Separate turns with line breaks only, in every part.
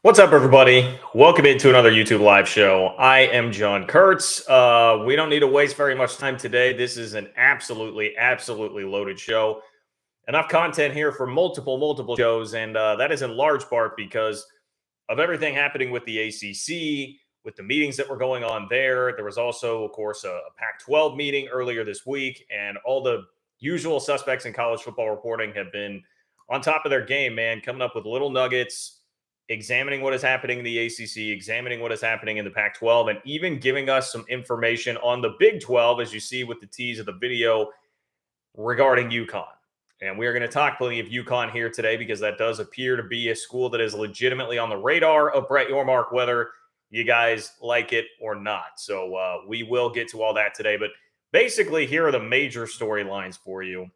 What's up, everybody? Welcome into another YouTube live show. I am John Kurtz. We don't need to waste very much time today. This is an absolutely loaded show. Enough content here for multiple shows, and that is in large part because of everything happening with the ACC, with the meetings that were going on there. There was also, of course, a Pac-12 meeting earlier this week, and all the usual suspects in college football reporting have been on top of their game, man, coming up with little nuggets, examining what is happening in the ACC, examining what is happening in the Pac 12, and even giving us some information on the Big 12, as you see with the tease of the video regarding UConn. And we are going to talk plenty of UConn here today because that does appear to be a school that is legitimately on the radar of Brett Yormark, whether you guys like it or not. So we will get to all that today. But basically, here are the major storylines for you.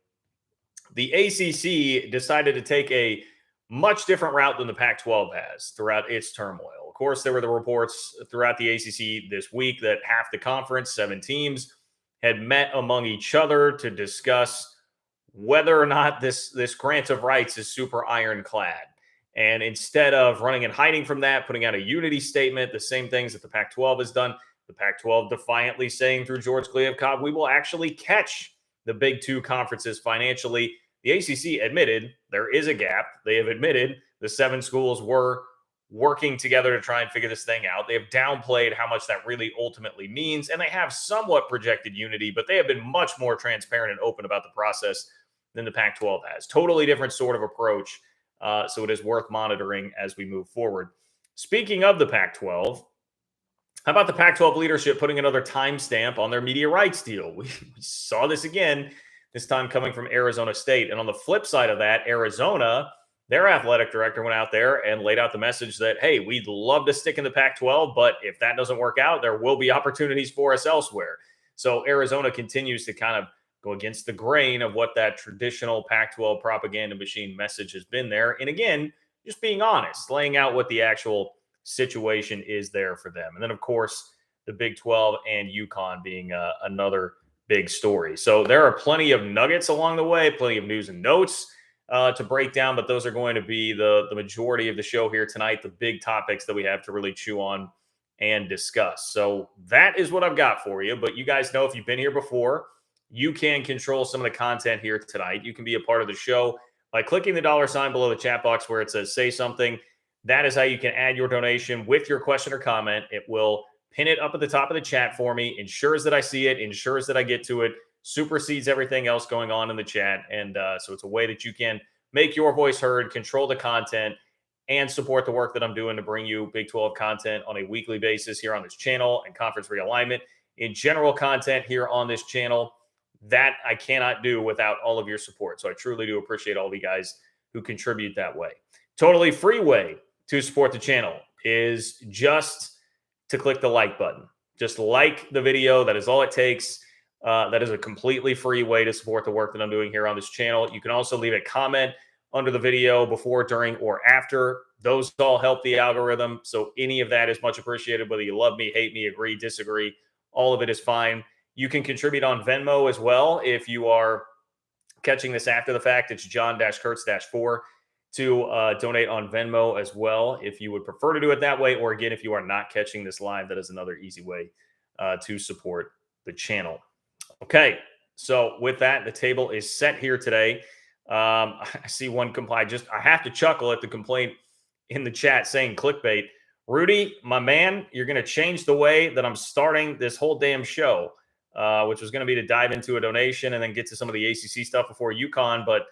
The ACC decided to take a much different route than the Pac 12 has throughout its turmoil. Of course, there were the reports throughout the ACC this week that half the conference, 7 teams, had met among each other to discuss whether or not this grant of rights is super ironclad. And instead of running and hiding from that, putting out a unity statement, the same things that the Pac 12 has done, the Pac 12 defiantly saying through George Kliavkoff, we will actually catch the big two conferences financially. The ACC admitted there is a gap. They have admitted the 7 schools were working together to try and figure this thing out. They have downplayed how much that really ultimately means, and they have somewhat projected unity, but they have been much more transparent and open about the process than the Pac 12 has. Totally different sort of approach. So it is worth monitoring as we move forward. Speaking of the Pac 12, how about the Pac 12 leadership putting another timestamp on their media rights deal? We saw this again, this time coming from Arizona State. And on the flip side of that, Arizona, their athletic director went out there and laid out the message that, hey, we'd love to stick in the Pac 12, but if that doesn't work out, there will be opportunities for us elsewhere. So Arizona continues to kind of go against the grain of what that traditional Pac 12 propaganda machine message has been there. And again, just being honest, laying out what the actual situation is there for them. And then, of course, the Big 12 and UConn being another big story. So there are plenty of nuggets along the way, plenty of news and notes to break down, but those are going to be the majority of the show here tonight, the big topics that we have to really chew on and discuss. So that is what I've got for you. But you guys know, if you've been here before, you can control some of the content here tonight. You can be a part of the show by clicking the $ below the chat box where it says say something. That is how you can add your donation with your question or comment. It will pin it up at the top of the chat for me, ensures that I see it, ensures that I get to it, supersedes everything else going on in the chat. And so it's a way that you can make your voice heard, control the content, and support the work that I'm doing to bring you Big 12 content on a weekly basis here on this channel, and conference realignment in general content here on this channel. That I cannot do without all of your support. So I truly do appreciate all of you guys who contribute that way. Totally free way to support the channel is just to click the like button. Just like the video. That is all it takes. That is a completely free way to support the work that I'm doing here on this channel. You can also leave a comment under the video before, during, or after. Those all help the algorithm. So any of that is much appreciated, whether you love me, hate me, agree, disagree. All of it is fine. You can contribute on Venmo as well if you are catching this after the fact. It's John-Kurtz-4 to donate on Venmo as well if you would prefer to do it that way. Or again, if you are not catching this live, that is another easy way to support the channel. Okay, so with that, the table is set here today. I see one complaint. I have to chuckle at the complaint in the chat saying clickbait. Rudy, my man, you're going to change the way that I'm starting this whole damn show. Which was going to be to dive into a donation and then get to some of the ACC stuff before UConn. But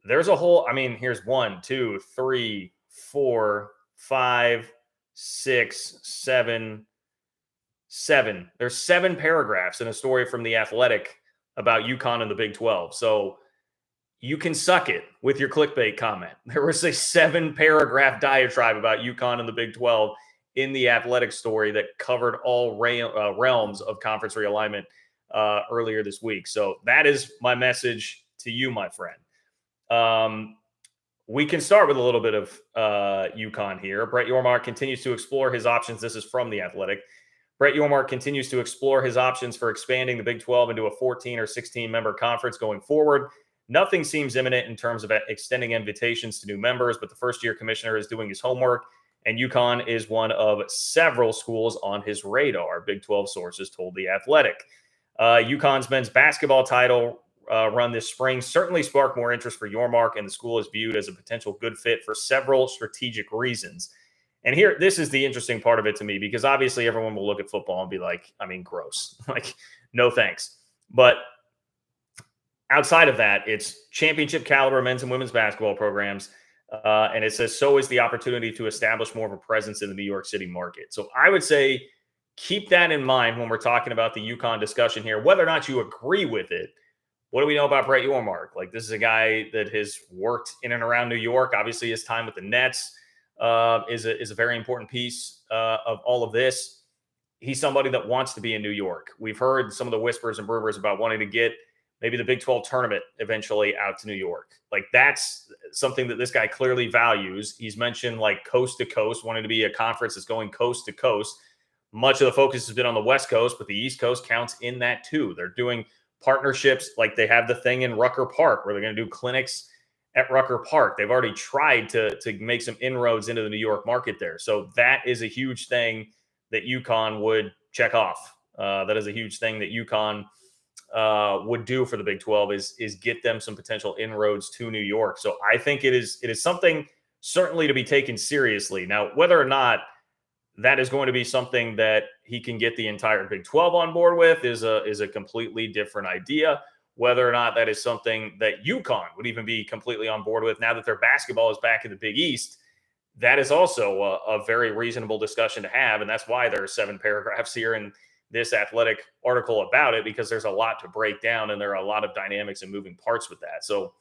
there's a whole, here's 1, 2, 3, 4, 5, 6, 7. There's 7 paragraphs in a story from The Athletic about UConn and the Big 12. So you can suck it with your clickbait comment. There was a 7-paragraph diatribe about UConn and the Big 12 in The Athletic story that covered all realms of conference realignment earlier this week. So that is my message to you, my friend. We can start with a little bit of UConn here. Brett Yormark continues to explore his options. This is from The Athletic. Brett Yormark continues to explore his options for expanding the Big 12 into a 14 or 16 member conference going forward. Nothing seems imminent in terms of extending invitations to new members, but the first-year commissioner is doing his homework and UConn is one of several schools on his radar, Big 12 sources told The Athletic. UConn's men's basketball title run this spring certainly sparked more interest for Yormark, and the school is viewed as a potential good fit for several strategic reasons. And here, this is the interesting part of it to me, because obviously everyone will look at football and be like, I mean, gross. Like, no thanks. But outside of that, it's championship caliber men's and women's basketball programs. And it says, so is the opportunity to establish more of a presence in the New York City market. So I would say keep that in mind when we're talking about the UConn discussion here, whether or not you agree with it. What do we know about Brett Yormark? Like, this is a guy that has worked in and around New York. Obviously, his time with the Nets is a very important piece of all of this. He's somebody that wants to be in New York. We've heard some of the whispers and rumors about wanting to get maybe the Big 12 tournament eventually out to New York. Like, that's something that this guy clearly values. He's mentioned like coast to coast, wanting to be a conference that's going coast to coast. Much of the focus has been on the West Coast, but the East Coast counts in that too. They're doing partnerships, like they have the thing in Rucker Park where they're going to do clinics at Rucker Park. They've already tried to make some inroads into the New York market there. So that is a huge thing that UConn would check off. That is a huge thing that UConn would do for the Big 12 is get them some potential inroads to New York. So I think it is something certainly to be taken seriously. Now, whether or not that is going to be something that he can get the entire Big 12 on board with is a completely different idea. Whether or not that is something that UConn would even be completely on board with now that their basketball is back in the Big East, that is also a very reasonable discussion to have. And that's why there are 7 paragraphs here in this Athletic article about it, because there's a lot to break down and there are a lot of dynamics and moving parts with that. So,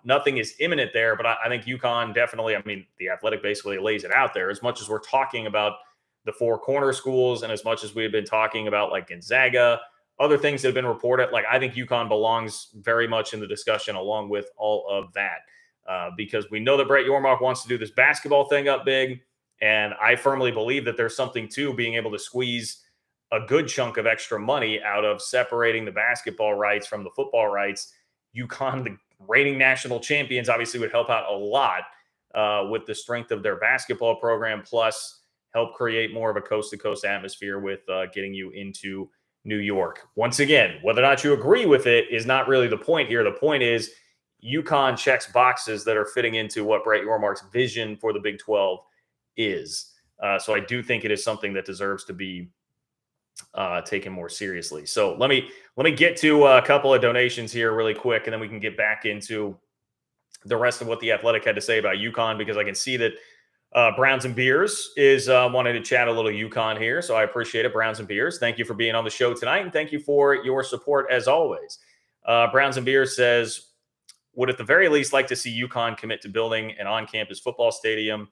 nothing is imminent there, but I think UConn definitely, I mean, the Athletic basically lays it out there. As much as we're talking about the 4 corner schools and as much as we've been talking about like Gonzaga, other things that have been reported, like I think UConn belongs very much in the discussion along with all of that. Because we know that Brett Yormark wants to do this basketball thing up big. And I firmly believe that there's something to being able to squeeze a good chunk of extra money out of separating the basketball rights from the football rights. UConn, the reigning national champions, obviously would help out a lot with the strength of their basketball program, plus help create more of a coast-to-coast atmosphere with getting you into New York. Once again, whether or not you agree with it is not really the point here. The point is UConn checks boxes that are fitting into what Brett Yormark's vision for the Big 12 is. So I do think it is something that deserves to be taken more seriously. So let me get to a couple of donations here really quick, and then we can get back into the rest of what the Athletic had to say about UConn, because I can see that Browns and Beers is wanting to chat a little UConn here. So I appreciate it. Browns and Beers, thank you for being on the show tonight, and thank you for your support as always. Browns and Beers says, would at the very least like to see UConn commit to building an on-campus football stadium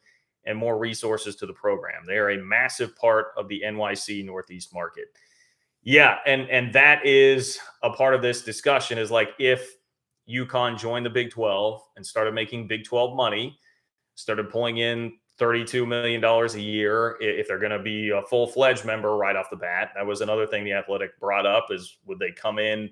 and more resources to the program. They are a massive part of the NYC Northeast market. Yeah, and that is a part of this discussion, is like if UConn joined the Big 12 and started making Big 12 money, started pulling in $32 million a year, if they're going to be a full-fledged member right off the bat. That was another thing the Athletic brought up, is would they come in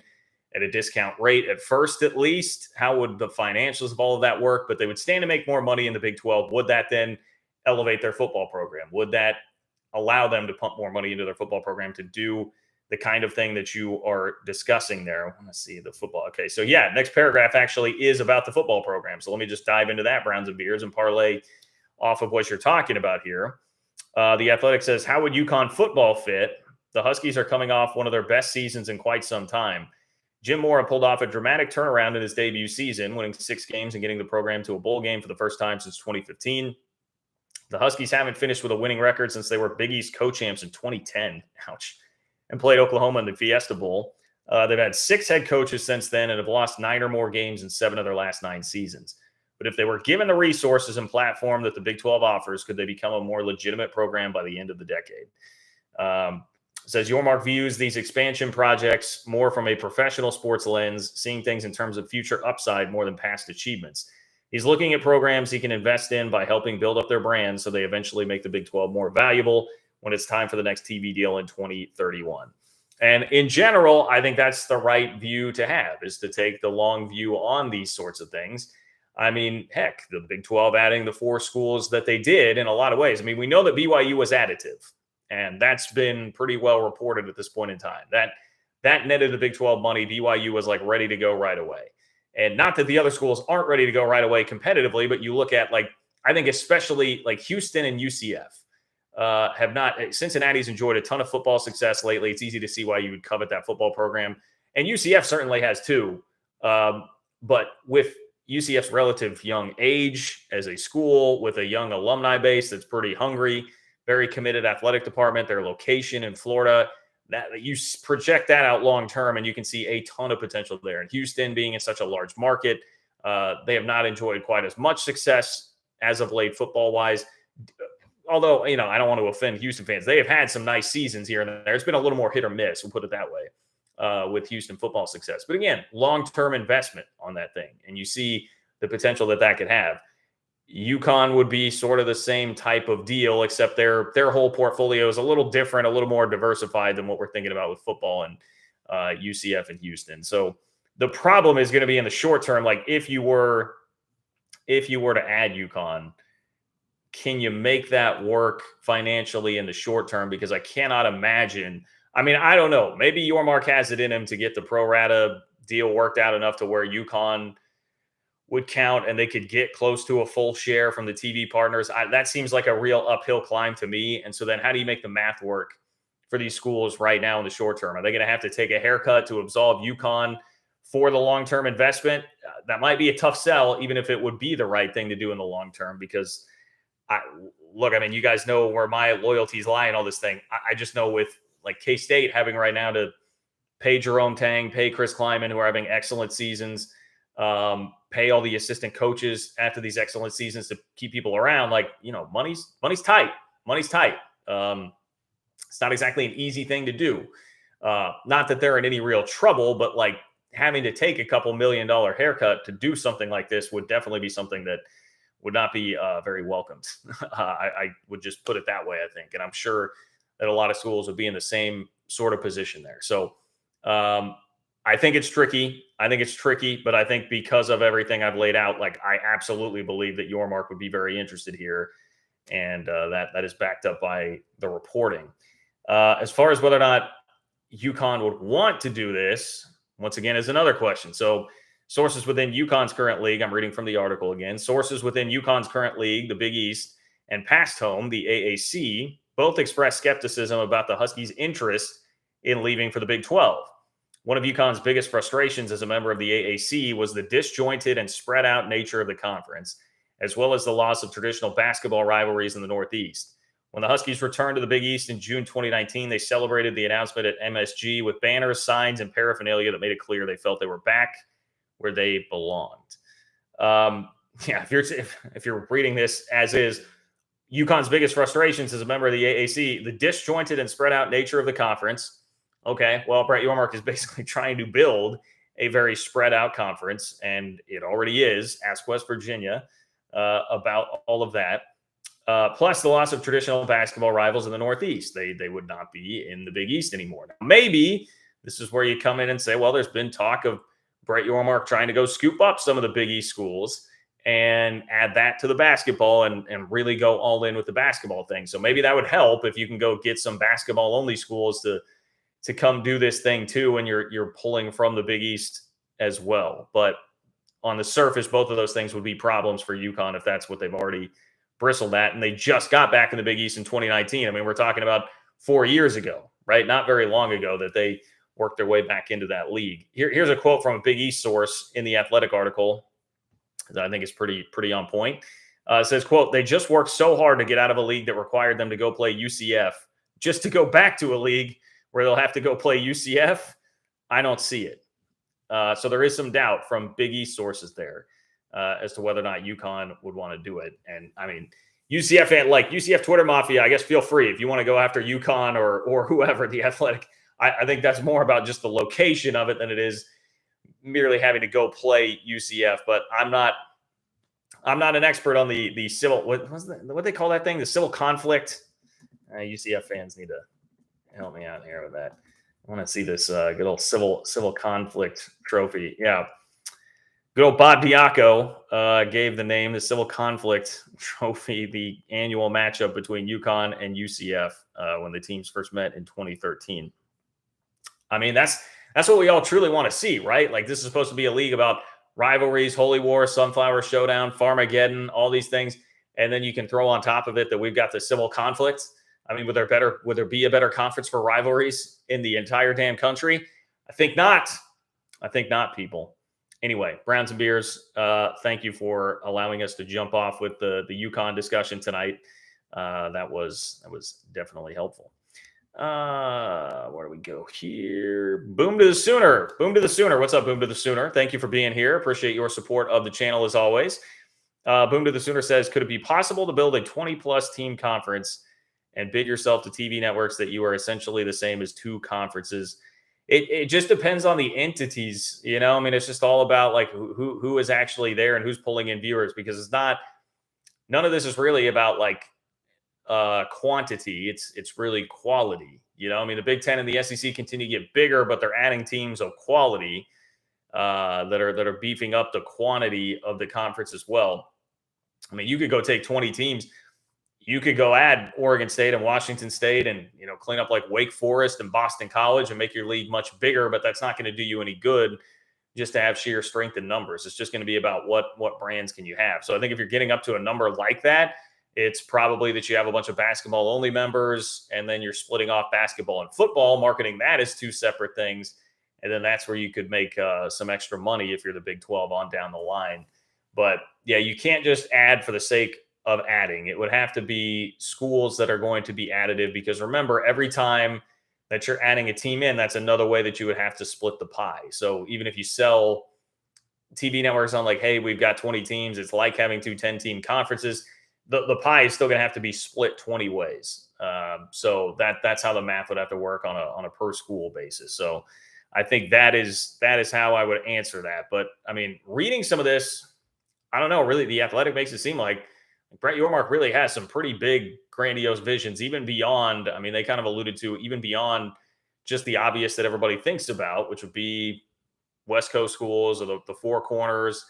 at a discount rate at first, at least? How would the financials of all of that work? But they would stand to make more money in the Big 12. Would that then elevate their football program? Would that allow them to pump more money into their football program to do the kind of thing that you are discussing there? I want to see the football. Okay, so yeah, next paragraph actually is about the football program. So let me just dive into that, Browns and Beers, and parlay off of what you're talking about here. The Athletic says, how would UConn football fit? The Huskies are coming off one of their best seasons in quite some time. Jim Mora pulled off a dramatic turnaround in his debut season, winning 6 games and getting the program to a bowl game for the first time since 2015. The Huskies haven't finished with a winning record since they were Big East co-champs in 2010. Ouch. And played Oklahoma in the Fiesta Bowl. They've had 6 head coaches since then and have lost 9 or more games in 7 of their last 9 seasons. But if they were given the resources and platform that the Big 12 offers, could they become a more legitimate program by the end of the decade? Says Yormark views these expansion projects more from a professional sports lens, seeing things in terms of future upside more than past achievements. He's looking at programs he can invest in by helping build up their brand so they eventually make the Big 12 more valuable when it's time for the next TV deal in 2031. And in general, I think that's the right view to have, is to take the long view on these sorts of things. I mean, heck, the Big 12 adding the 4 schools that they did in a lot of ways. I mean, we know that BYU was additive, and that's been pretty well reported at this point in time. That netted the Big 12 money. BYU was like ready to go right away. And not that the other schools aren't ready to go right away competitively, but you look at like, I think especially like Houston and UCF have not. Cincinnati's enjoyed a ton of football success lately. It's easy to see why you would covet that football program. And UCF certainly has too. But with UCF's relative young age as a school with a young alumni base that's pretty hungry, very committed athletic department, their location in Florida, that you project that out long term, and you can see a ton of potential there. And Houston being in such a large market, they have not enjoyed quite as much success as of late football wise. Although, I don't want to offend Houston fans. They have had some nice seasons here and there. It's been a little more hit or miss, we'll put it that way, with Houston football success. But again, long-term investment on that thing. And you see the potential that could have. UConn would be sort of the same type of deal, except their whole portfolio is a little different, a little more diversified than what we're thinking about with football and UCF and Houston. So the problem is going to be in the short term. Like if you were to add UConn, can you make that work financially in the short term? Because I cannot imagine. I mean, I don't know. Maybe Yormark has it in him to get the pro rata deal worked out enough to where UConn would count and they could get close to a full share from the TV partners. That seems like a real uphill climb to me. And so then how do you make the math work for these schools right now in the short term? Are they going to have to take a haircut to absolve UConn for the long-term investment? That might be a tough sell, even if it would be the right thing to do in the long term, because I mean, you guys know where my loyalties lie in all this thing. I just know with like K-State having right now to pay Jerome Tang, pay Chris Kleiman, who are having excellent seasons, pay all the assistant coaches after these excellent seasons to keep people around. Like, money's tight. Money's tight. It's not exactly an easy thing to do. Not that they're in any real trouble, but like having to take a couple $1 million haircut to do something like this would definitely be something that would not be very welcomed. I would just put it that way, I think. And I'm sure that a lot of schools would be in the same sort of position there. So I think it's tricky. But I think because of everything I've laid out, like I absolutely believe that Yormark would be very interested here. And that is backed up by the reporting. As far as whether or not UConn would want to do this, once again, is another question. So sources within UConn's current league, I'm reading from the article again, sources within UConn's current league, the Big East, and past home, the AAC, both expressed skepticism about the Huskies' interest in leaving for the Big 12. One of UConn's biggest frustrations as a member of the AAC was the disjointed and spread out nature of the conference, as well as the loss of traditional basketball rivalries in the Northeast. When the Huskies returned to the Big East in June 2019, they celebrated the announcement at MSG with banners, signs, and paraphernalia that made it clear they felt they were back where they belonged. If you're reading this as is, UConn's biggest frustrations as a member of the AAC, the disjointed and spread out nature of the conference. Okay, well, Brett Yormark is basically trying to build a very spread out conference, and it already is. Ask West Virginia about all of that. Plus the loss of traditional basketball rivals in the Northeast. They would not be in the Big East anymore. Now, maybe this is where you come in and say, well, there's been talk of Brett Yormark trying to go scoop up some of the Big East schools and add that to the basketball and really go all in with the basketball thing. So maybe that would help if you can go get some basketball only schools to come do this thing too, and you're pulling from the Big East as well. But on the surface, both of those things would be problems for UConn if that's what they've already bristled at. And they just got back in the Big East in 2019. I mean, we're talking about 4 years ago, right? Not very long ago that they worked their way back into that league. Here's a quote from a Big East source in the Athletic article that I think is pretty on point. It says, quote, "They just worked so hard to get out of a league that required them to go play UCF just to go back to a league where they'll have to go play UCF. I don't see it." So there is some doubt from Big East sources there as to whether or not UConn would want to do it. And I mean, UCF Twitter Mafia, I guess feel free if you want to go after UConn or whoever, the Athletic. I think that's more about just the location of it than it is merely having to go play UCF. But I'm not an expert on the civil, what they call that thing, the civil conflict. UCF fans need to help me out here with that. I want to see this good old civil conflict trophy. Yeah. Good old Bob Diaco gave the name the Civil Conflict Trophy the annual matchup between UConn and UCF when the teams first met in 2013. I mean, that's what we all truly want to see, right? Like this is supposed to be a league about rivalries, holy war, sunflower showdown, Farmageddon, all these things, and then you can throw on top of it that we've got the civil conflict. I mean, would there be a better conference for rivalries in the entire damn country? I think not. I think not, people. Anyway, Browns and Beers, thank you for allowing us to jump off with the UConn discussion tonight. That was definitely helpful. Where do we go here? Boom to the Sooner. Boom to the Sooner. What's up, Boom to the Sooner? Thank you for being here. Appreciate your support of the channel as always. Boom to the Sooner says, could it be possible to build a 20-plus team conference and bid yourself to TV networks that you are essentially the same as two conferences? It just depends on the entities, you know. I mean, it's just all about like who is actually there and who's pulling in viewers, because it's not. None of this is really about like quantity. It's really quality. You know, I mean, the Big Ten and the SEC continue to get bigger, but they're adding teams of quality that are beefing up the quantity of the conference as well. I mean, you could go take 20 teams. You could go add Oregon State and Washington State and, you know, clean up like Wake Forest and Boston College and make your league much bigger, but that's not going to do you any good just to have sheer strength in numbers. It's just going to be about what brands can you have. So I think if you're getting up to a number like that, it's probably that you have a bunch of basketball only members, and then you're splitting off basketball and football, marketing that as two separate things. And then that's where you could make some extra money if you're the Big 12 on down the line. But yeah, you can't just add for the sake of adding. It would have to be schools that are going to be additive, because remember, every time that you're adding a team in, that's another way that you would have to split the pie. So even if you sell TV networks on like, hey, we've got 20 teams, it's like having two 10-team conferences, the pie is still going to have to be split 20 ways. So that's how the math would have to work on a per school basis. So I think that is how I would answer that. But I mean, reading some of this, I don't know, really, The Athletic makes it seem like Brett Yormark really has some pretty big, grandiose visions, even beyond, I mean, they kind of alluded to even beyond just the obvious that everybody thinks about, which would be West Coast schools or the Four Corners,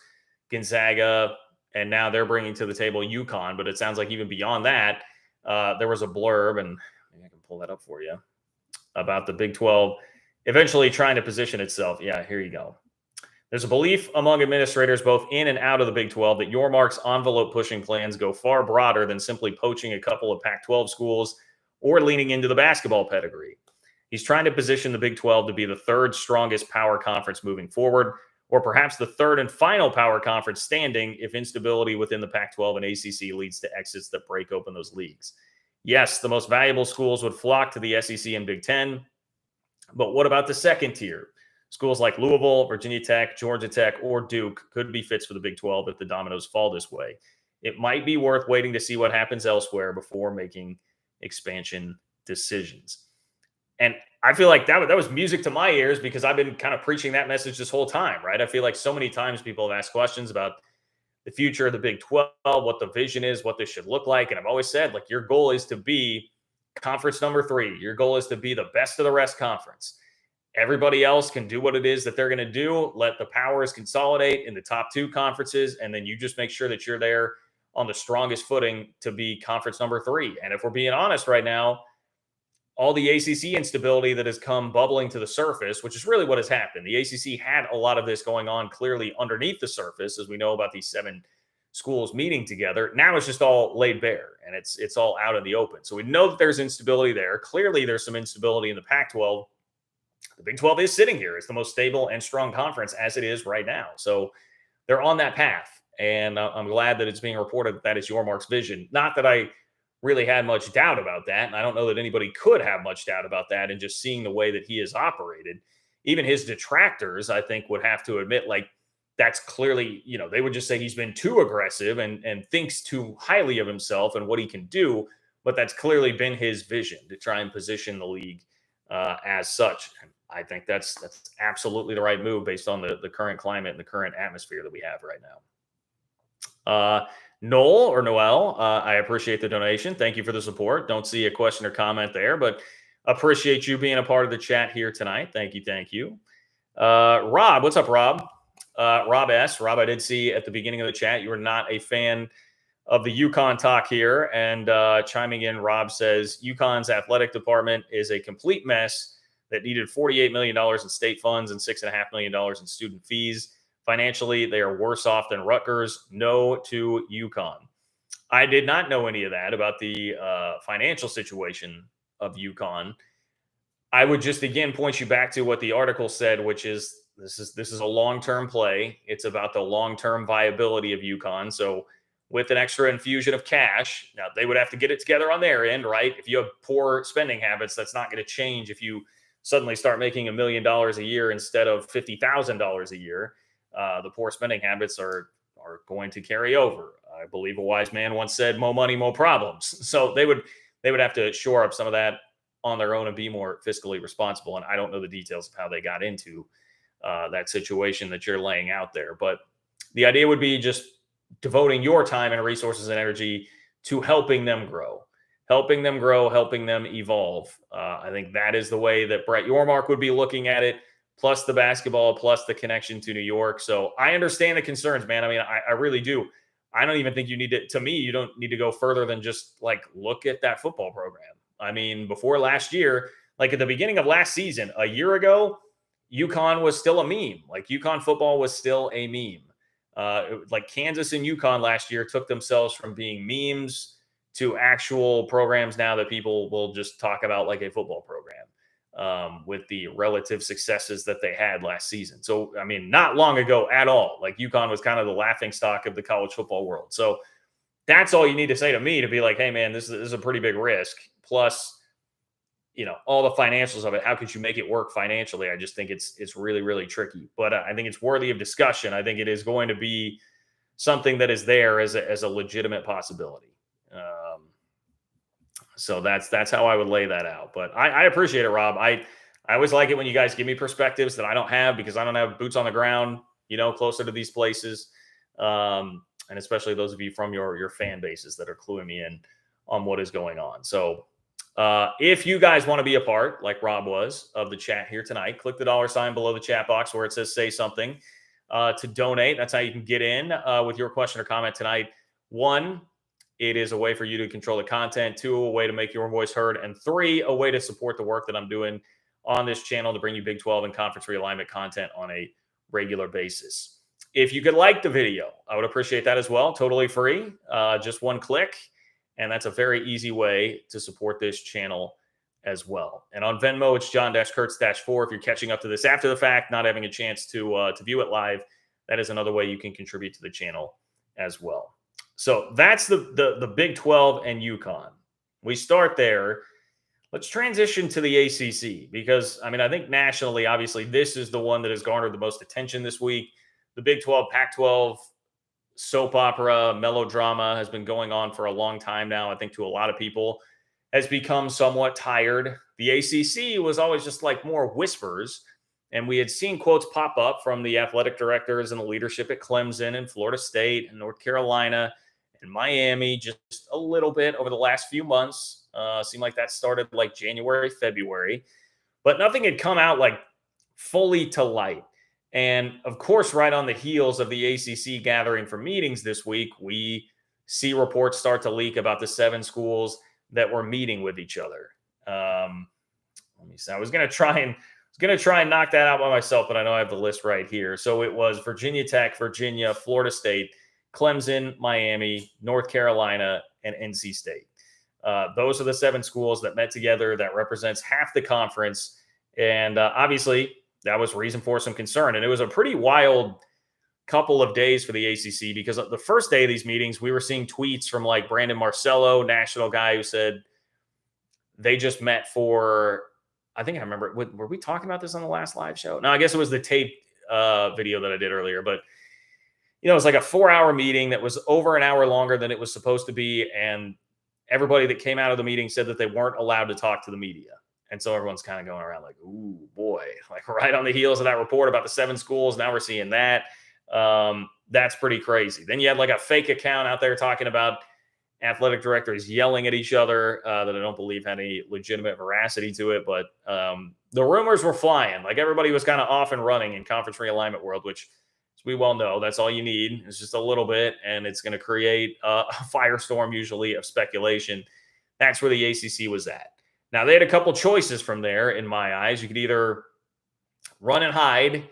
Gonzaga, and now they're bringing to the table UConn. But it sounds like even beyond that, there was a blurb, and maybe I can pull that up for you, about the Big 12 eventually trying to position itself. Yeah, here you go. There's a belief among administrators both in and out of the Big 12 that Yormark's envelope-pushing plans go far broader than simply poaching a couple of Pac-12 schools or leaning into the basketball pedigree. He's trying to position the Big 12 to be the third strongest power conference moving forward, or perhaps the third and final power conference standing if instability within the Pac-12 and ACC leads to exits that break open those leagues. Yes, the most valuable schools would flock to the SEC and Big 10, but what about the second tier? Schools like Louisville, Virginia Tech, Georgia Tech, or Duke could be fits for the Big 12 if the dominoes fall this way. It might be worth waiting to see what happens elsewhere before making expansion decisions. And I feel like that was music to my ears, because I've been kind of preaching that message this whole time, right? I feel like so many times people have asked questions about the future of the Big 12, what the vision is, what this should look like. And I've always said, like, your goal is to be conference number 3. Your goal is to be the best of the rest conference. Everybody else can do what it is that they're going to do. Let the powers consolidate in the top 2 conferences, and then you just make sure that you're there on the strongest footing to be conference number 3. And if we're being honest right now, all the ACC instability that has come bubbling to the surface, which is really what has happened. The ACC had a lot of this going on clearly underneath the surface, as we know about these 7 schools meeting together. Now it's just all laid bare, and it's all out in the open. So we know that there's instability there. Clearly there's some instability in the Pac-12. The Big 12 is sitting here. It's the most stable and strong conference as it is right now. So they're on that path. And I'm glad that it's being reported that is Yormark's vision. Not that I really had much doubt about that. And I don't know that anybody could have much doubt about that. And just seeing the way that he has operated, even his detractors, I think, would have to admit, like, that's clearly, you know, they would just say he's been too aggressive and thinks too highly of himself and what he can do. But that's clearly been his vision, to try and position the league as such. I think that's absolutely the right move based on the current climate and the current atmosphere that we have right now. Noel or Noel, I appreciate the donation. Thank you for the support. Don't see a question or comment there, but appreciate you being a part of the chat here tonight. Thank you. Rob, what's up, Rob? Rob S. Rob, I did see at the beginning of the chat you were not a fan of the UConn talk here. And chiming in, Rob says UConn's athletic department is a complete mess that needed $48 million in state funds and $6.5 million in student fees. Financially, they are worse off than Rutgers. No to UConn. I did not know any of that about the financial situation of UConn. I would just again point you back to what the article said, which is this is a long-term play. It's about the long-term viability of UConn. So with an extra infusion of cash, now they would have to get it together on their end, right? If you have poor spending habits, that's not going to change if you suddenly start making $1 million a year instead of $50,000 a year. The poor spending habits are going to carry over. I believe a wise man once said, "More money, more problems." So they would have to shore up some of that on their own and be more fiscally responsible. And I don't know the details of how they got into that situation that you're laying out there. But the idea would be just devoting your time and resources and energy to helping them grow, helping them evolve. I think that is the way that Brett Yormark would be looking at it, plus the basketball, plus the connection to New York. So I understand the concerns, man. I mean, I really do. I don't even think you need to me, you don't need to go further than just like look at that football program. I mean, before last year, like at the beginning of last season, a year ago, UConn was still a meme. Like UConn football was still a meme. Like Kansas and UConn last year took themselves from being memes to actual programs now that people will just talk about like a football program with the relative successes that they had last season. So, I mean, not long ago at all. Like UConn was kind of the laughing stock of the college football world. So that's all you need to say to me to be like, hey, man, this is a pretty big risk. Plus, you know, all the financials of it. How could you make it work financially? I just think it's really, really tricky. But I think it's worthy of discussion. I think it is going to be something that is there as a legitimate possibility. So that's how I would lay that out. But I appreciate it, Rob. I always like it when you guys give me perspectives that I don't have because I don't have boots on the ground, you know, closer to these places. And especially those of you from your fan bases that are cluing me in on what is going on. So if you guys want to be a part, like Rob was, of the chat here tonight, click the $ below the chat box where it says say something to donate. That's how you can get in with your question or comment tonight. 1, it is a way for you to control the content. 2, a way to make your voice heard. And 3, a way to support the work that I'm doing on this channel to bring you Big 12 and conference realignment content on a regular basis. If you could like the video, I would appreciate that as well. Totally free. Just 1 click. And that's a very easy way to support this channel as well. And on Venmo, it's John-Kurtz-4. If you're catching up to this after the fact, not having a chance to view it live, that is another way you can contribute to the channel as well. So that's the Big 12 and UConn. We start there. Let's transition to the ACC because, I mean, I think nationally, obviously, this is the one that has garnered the most attention this week. The Big 12, Pac-12 soap opera, melodrama has been going on for a long time now. I think to a lot of people has become somewhat tired. The ACC was always just like more whispers. And we had seen quotes pop up from the athletic directors and the leadership at Clemson and Florida State and North Carolina and Miami just a little bit over the last few months. Seemed like that started like January, February, but nothing had come out like fully to light. And of course, right on the heels of the ACC gathering for meetings this week, we see reports start to leak about the 7 schools that were meeting with each other. Let me see. I was going to try and knock that out by myself, but I know I have the list right here. So it was Virginia Tech, Virginia, Florida State, Clemson, Miami, North Carolina, and NC State. Those are the 7 schools that met together. That represents half the conference. And obviously, that was reason for some concern. And it was a pretty wild couple of days for the ACC because the first day of these meetings, we were seeing tweets from like Brandon Marcello, national guy, who said they just met for, I think I remember, were we talking about this on the last live show? No, I guess it was the tape video that I did earlier. But, you know, it was like a 4-hour meeting that was over an hour longer than it was supposed to be. And everybody that came out of the meeting said that they weren't allowed to talk to the media. And so everyone's kind of going around like, ooh, boy, like right on the heels of that report about the 7 schools. Now we're seeing that. That's pretty crazy. Then you had like a fake account out there talking about athletic directors yelling at each other that I don't believe had any legitimate veracity to it. But the rumors were flying. Like everybody was kind of off and running in conference realignment world, which is As we well know, that's all you need. It's just a little bit, and it's going to create a firestorm, usually, of speculation. That's where the ACC was at. Now, they had a couple choices from there, in my eyes. You could either run and hide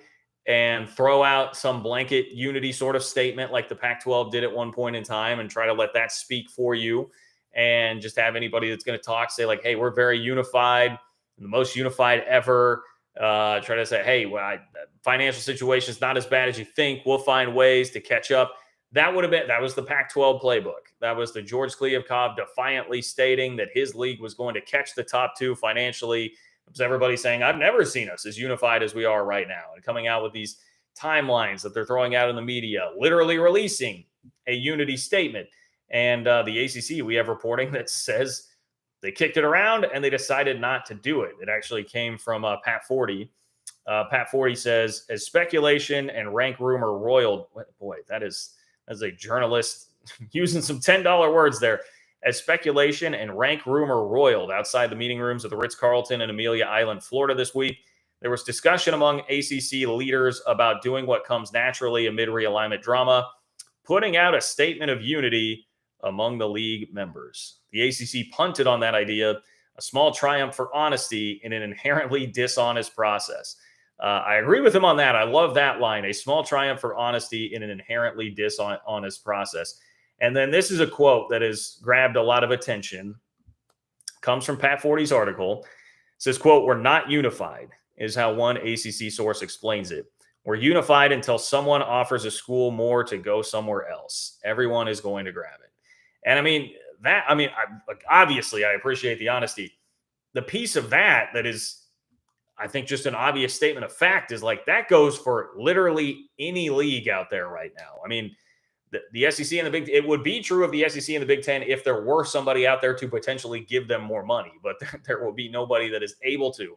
and throw out some blanket unity sort of statement like the Pac 12 did at one point in time and try to let that speak for you and just have anybody that's going to talk say, like, hey, we're very unified, the most unified ever. Try to say, hey, financial situation is not as bad as you think. We'll find ways to catch up. That was the Pac 12 playbook. That was the George Kliavkoff defiantly stating that his league was going to catch the top two financially. It was everybody saying, I've never seen us as unified as we are right now. And coming out with these timelines that they're throwing out in the media, literally releasing a unity statement. And the ACC, we have reporting that says they kicked it around and they decided not to do it. It actually came from Pat Forty. Pat Forty says, as speculation and rank rumor roiled, boy, that's a journalist using some $10 words there. As speculation and rank rumor roiled outside the meeting rooms of the Ritz-Carlton in Amelia Island, Florida this week, there was discussion among ACC leaders about doing what comes naturally amid realignment drama, putting out a statement of unity among the league members. The ACC punted on that idea, a small triumph for honesty in an inherently dishonest process. I agree with him on that. I love that line, a small triumph for honesty in an inherently dishonest process. And then this is a quote that has grabbed a lot of attention. Comes from Pat Forty's article. It says, quote, we're not unified, is how one ACC source explains it. We're unified until someone offers a school more to go somewhere else. Everyone is going to grab it. And obviously, I appreciate the honesty. The piece of that is, I think, just an obvious statement of fact is like that goes for literally any league out there right now. I mean, the SEC and it would be true of the SEC and the Big Ten if there were somebody out there to potentially give them more money, but there will be nobody that is able to.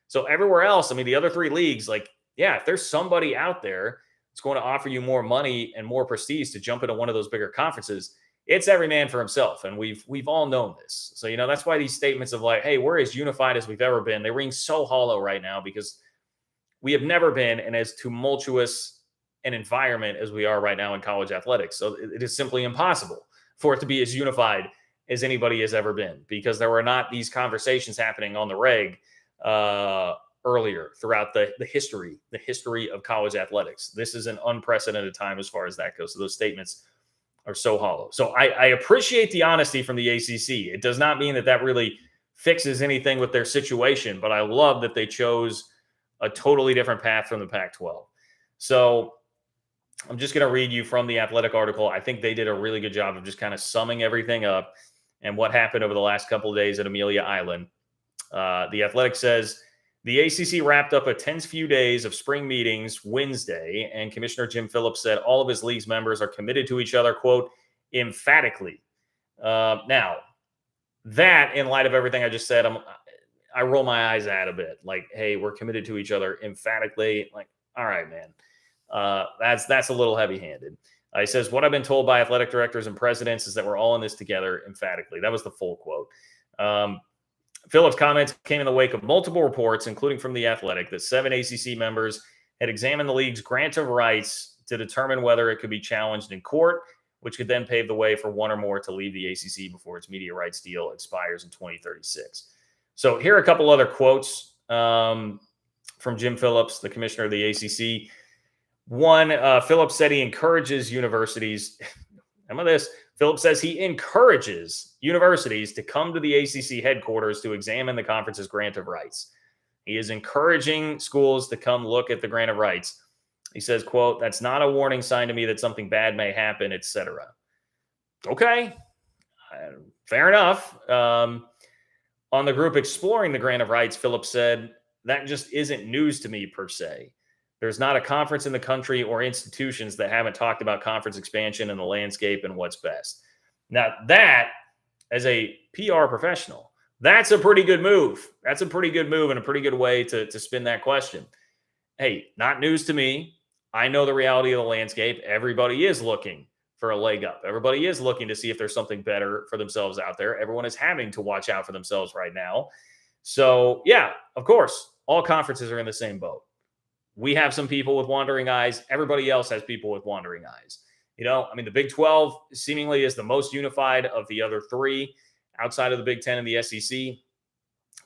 So everywhere else, I mean, the other three leagues, like, yeah, if there's somebody out there that's going to offer you more money and more prestige to jump into one of those bigger conferences, it's every man for himself. And we've all known this. So, that's why these statements of like, hey, we're as unified as we've ever been, they ring so hollow right now because we have never been in as tumultuous an environment as we are right now in college athletics. So it is simply impossible for it to be as unified as anybody has ever been because there were not these conversations happening on the reg earlier throughout the history of college athletics. This is an unprecedented time as far as that goes. So those statements are so hollow. So I appreciate the honesty from the ACC. It does not mean that really fixes anything with their situation, but I love that they chose a totally different path from the Pac-12. So I'm just going to read you from the Athletic article. I think they did a really good job of just kind of summing everything up and what happened over the last couple of days at Amelia Island. The Athletic says, the ACC wrapped up a tense few days of spring meetings Wednesday, and Commissioner Jim Phillips said all of his league's members are committed to each other, quote, emphatically. Now, that, in light of everything I just said, I roll my eyes at a bit. Like, hey, we're committed to each other emphatically. Like, all right, man. That's a little heavy-handed. He says, what I've been told by athletic directors and presidents is that we're all in this together emphatically. That was the full quote. Phillips' comments came in the wake of multiple reports, including from The Athletic, that 7 ACC members had examined the league's grant of rights to determine whether it could be challenged in court, which could then pave the way for one or more to leave the ACC before its media rights deal expires in 2036. So here are a couple other quotes from Jim Phillips, the commissioner of the ACC. One, Phillips said he encourages universities. Remember this? Phillips says he encourages universities to come to the ACC headquarters to examine the conference's grant of rights. He is encouraging schools to come look at the grant of rights. He says, quote, that's not a warning sign to me that something bad may happen, etc. Okay, fair enough. On the group exploring the grant of rights, Phillips said, that just isn't news to me per se. There's not a conference in the country or institutions that haven't talked about conference expansion and the landscape and what's best. Now that, as a PR professional, that's a pretty good move. That's a pretty good move and a pretty good way to spin that question. Hey, not news to me. I know the reality of the landscape. Everybody is looking for a leg up. Everybody is looking to see if there's something better for themselves out there. Everyone is having to watch out for themselves right now. So, yeah, of course, all conferences are in the same boat. We have some people with wandering eyes. Everybody else has people with wandering eyes. I mean, the Big 12 seemingly is the most unified of the other three outside of the Big 10 and the SEC.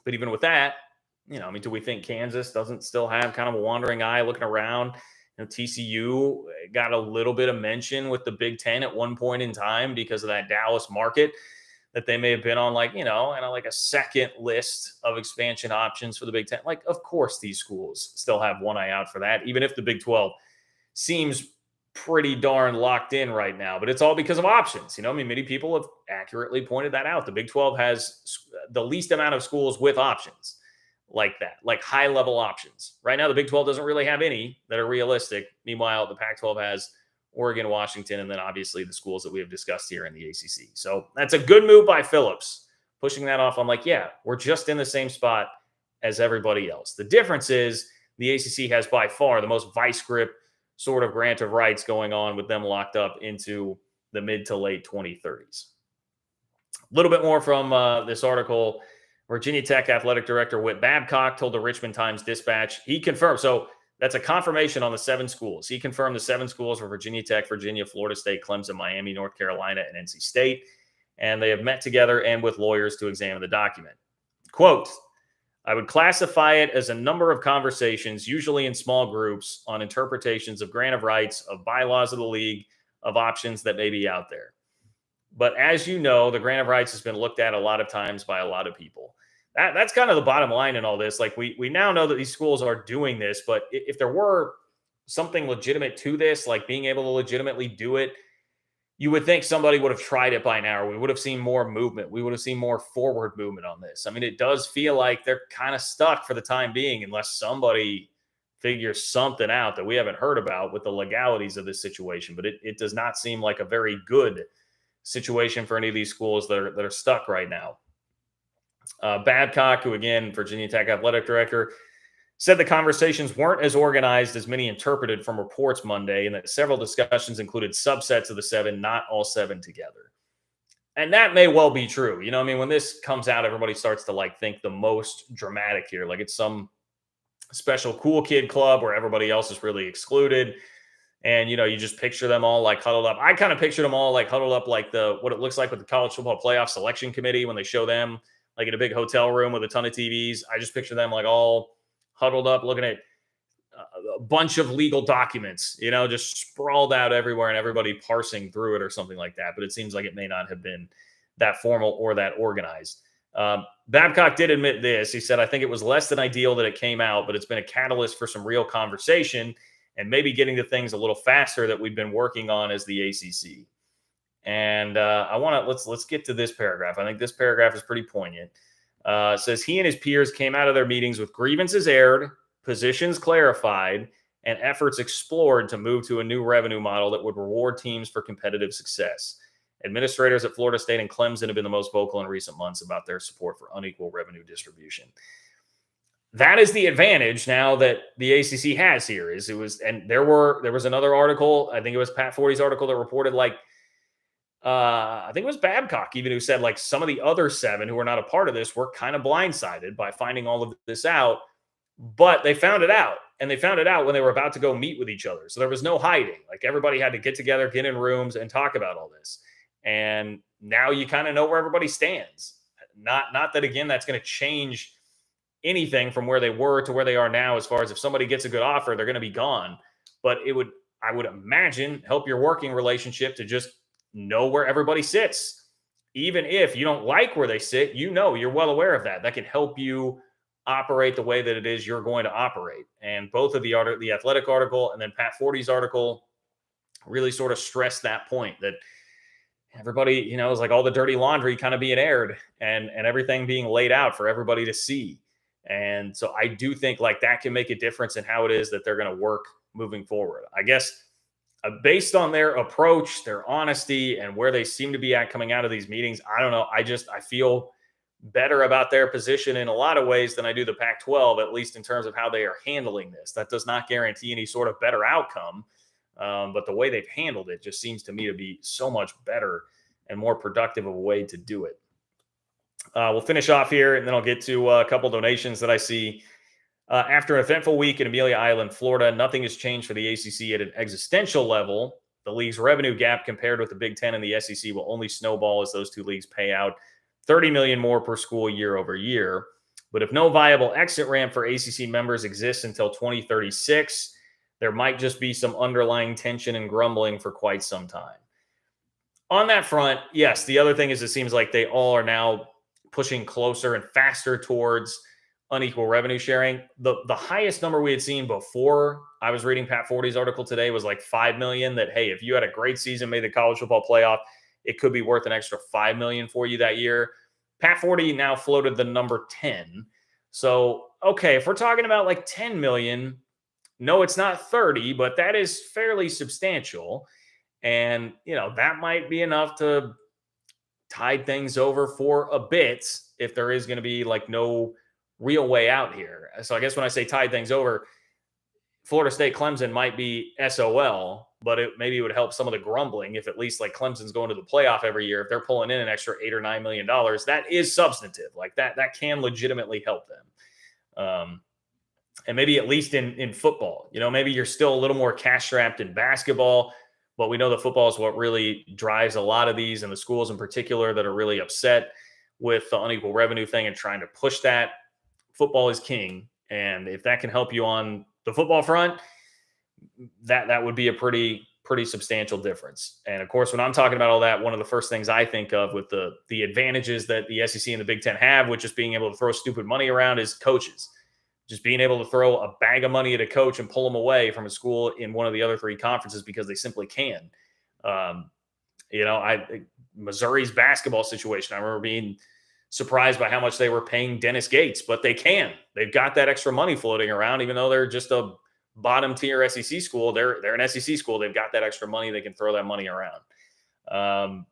But even with that, I mean, do we think Kansas doesn't still have kind of a wandering eye looking around? TCU got a little bit of mention with the Big 10 at one point in time because of that Dallas market that they may have been on, and like a second list of expansion options for the Big 10. Like, of course, these schools still have one eye out for that, even if the Big 12 seems pretty darn locked in right now. But it's all because of options. I mean, many people have accurately pointed that out. The Big 12 has the least amount of schools with options like that, like high level options. Right now, the Big 12 doesn't really have any that are realistic. Meanwhile, the Pac 12 has Oregon, Washington, and then obviously the schools that we have discussed here in the ACC. So that's a good move by Phillips, pushing that off. I'm like, yeah, we're just in the same spot as everybody else. The difference is the ACC has by far the most vice grip sort of grant of rights going on with them locked up into the mid to late 2030s. A little bit more from this article. Virginia Tech athletic director Whit Babcock told the Richmond Times-Dispatch he confirmed. So that's a confirmation on the 7 schools. He confirmed the 7 schools were Virginia Tech, Virginia, Florida State, Clemson, Miami, North Carolina, and NC State. And they have met together and with lawyers to examine the document. Quote, I would classify it as a number of conversations, usually in small groups, on interpretations of grant of rights, of bylaws of the league, of options that may be out there. But as you know, the grant of rights has been looked at a lot of times by a lot of people. That's kind of the bottom line in all this. Like we now know that these schools are doing this, but if there were something legitimate to this, like being able to legitimately do it, you would think somebody would have tried it by now, or we would have seen more movement. We would have seen more forward movement on this. I mean, it does feel like they're kind of stuck for the time being, unless somebody figures something out that we haven't heard about with the legalities of this situation. But it does not seem like a very good situation for any of these schools that are stuck right now. Babcock, who again, Virginia Tech athletic director, said the conversations weren't as organized as many interpreted from reports Monday, and that several discussions included subsets of the 7, not all 7 together. And that may well be true. I mean, when this comes out, everybody starts to think the most dramatic here, like it's some special cool kid club where everybody else is really excluded. And, you just picture them all huddled up. I kind of picture them all huddled up like what it looks like with the college football playoff selection committee when they show them in a big hotel room with a ton of TVs. I just picture them all huddled up looking at a bunch of legal documents, just sprawled out everywhere and everybody parsing through it or something like that. But it seems like it may not have been that formal or that organized. Babcock did admit this. He said, I think it was less than ideal that it came out, but it's been a catalyst for some real conversation and maybe getting to things a little faster that we've been working on as the ACC. And let's get to this paragraph. I think this paragraph is pretty poignant. It says he and his peers came out of their meetings with grievances aired, positions clarified, and efforts explored to move to a new revenue model that would reward teams for competitive success. Administrators at Florida State and Clemson have been the most vocal in recent months about their support for unequal revenue distribution. That is the advantage now that the ACC has here. There was another article, I think it was Pat Forty's article, that reported I think it was Babcock even, who said some of the other 7 who were not a part of this were kind of blindsided by finding all of this out, but they found it out, and they found it out when they were about to go meet with each other. So there was no hiding. Everybody had to get together, get in rooms, and talk about all this. And now you kind of know where everybody stands. Not that, again, that's going to change anything from where they were to where they are now, as far as if somebody gets a good offer, they're going to be gone. But I would imagine, help your working relationship to just know where everybody sits. Even if you don't like where they sit, you're well aware of that. That can help you operate the way that it is you're going to operate. And both of the athletic article and then Pat Forty's article really sort of stressed that point, that everybody, is all the dirty laundry kind of being aired and everything being laid out for everybody to see. And so I do think that can make a difference in how it is that they're going to work moving forward. I guess based on their approach, their honesty, and where they seem to be at coming out of these meetings, I don't know. I feel better about their position in a lot of ways than I do the Pac-12, at least in terms of how they are handling this. That does not guarantee any sort of better outcome. But the way they've handled it just seems to me to be so much better and more productive of a way to do it. We'll finish off here, and then I'll get to a couple donations that I see. After an eventful week in Amelia Island, Florida, nothing has changed for the ACC at an existential level. The league's revenue gap compared with the Big Ten and the SEC will only snowball as those two leagues pay out $30 million more per school year over year. But if no viable exit ramp for ACC members exists until 2036, there might just be some underlying tension and grumbling for quite some time. On that front, yes, the other thing is it seems like they all are now pushing closer and faster towards unequal revenue sharing. The highest number we had seen before I was reading Pat Forty's article today was like 5 million, that hey, if you had a great season, made the college football playoff, it could be worth an extra 5 million for you that year. Pat Forty now floated the number 10. So, okay, if we're talking about like 10 million, no, it's not 30, but that is fairly substantial. And, that might be enough to tide things over for a bit if there is going to be like no real way out here. So I guess when I say tide things over, Florida State Clemson might be SOL, but maybe it would help some of the grumbling if at least like Clemson's going to the playoff every year. If they're pulling in an extra $8 or $9 million, that is substantive. Like that can legitimately help them. And maybe at least in football, maybe you're still a little more cash strapped in basketball, but we know that football is what really drives a lot of these, and the schools in particular that are really upset with the unequal revenue thing and trying to push that. Football is king. And if that can help you on the football front, that would be a pretty substantial difference. And of course, when I'm talking about all that, one of the first things I think of with the advantages that the SEC and the Big Ten have, with just being able to throw stupid money around, is coaches. Just being able to throw a bag of money at a coach and pull them away from a school in one of the other three conferences because they simply can. Missouri's basketball situation, I remember being surprised by how much they were paying Dennis Gates, but they can. They've got that extra money floating around, even though they're just a bottom tier SEC school. They're an SEC school. They've got that extra money. They can throw that money around.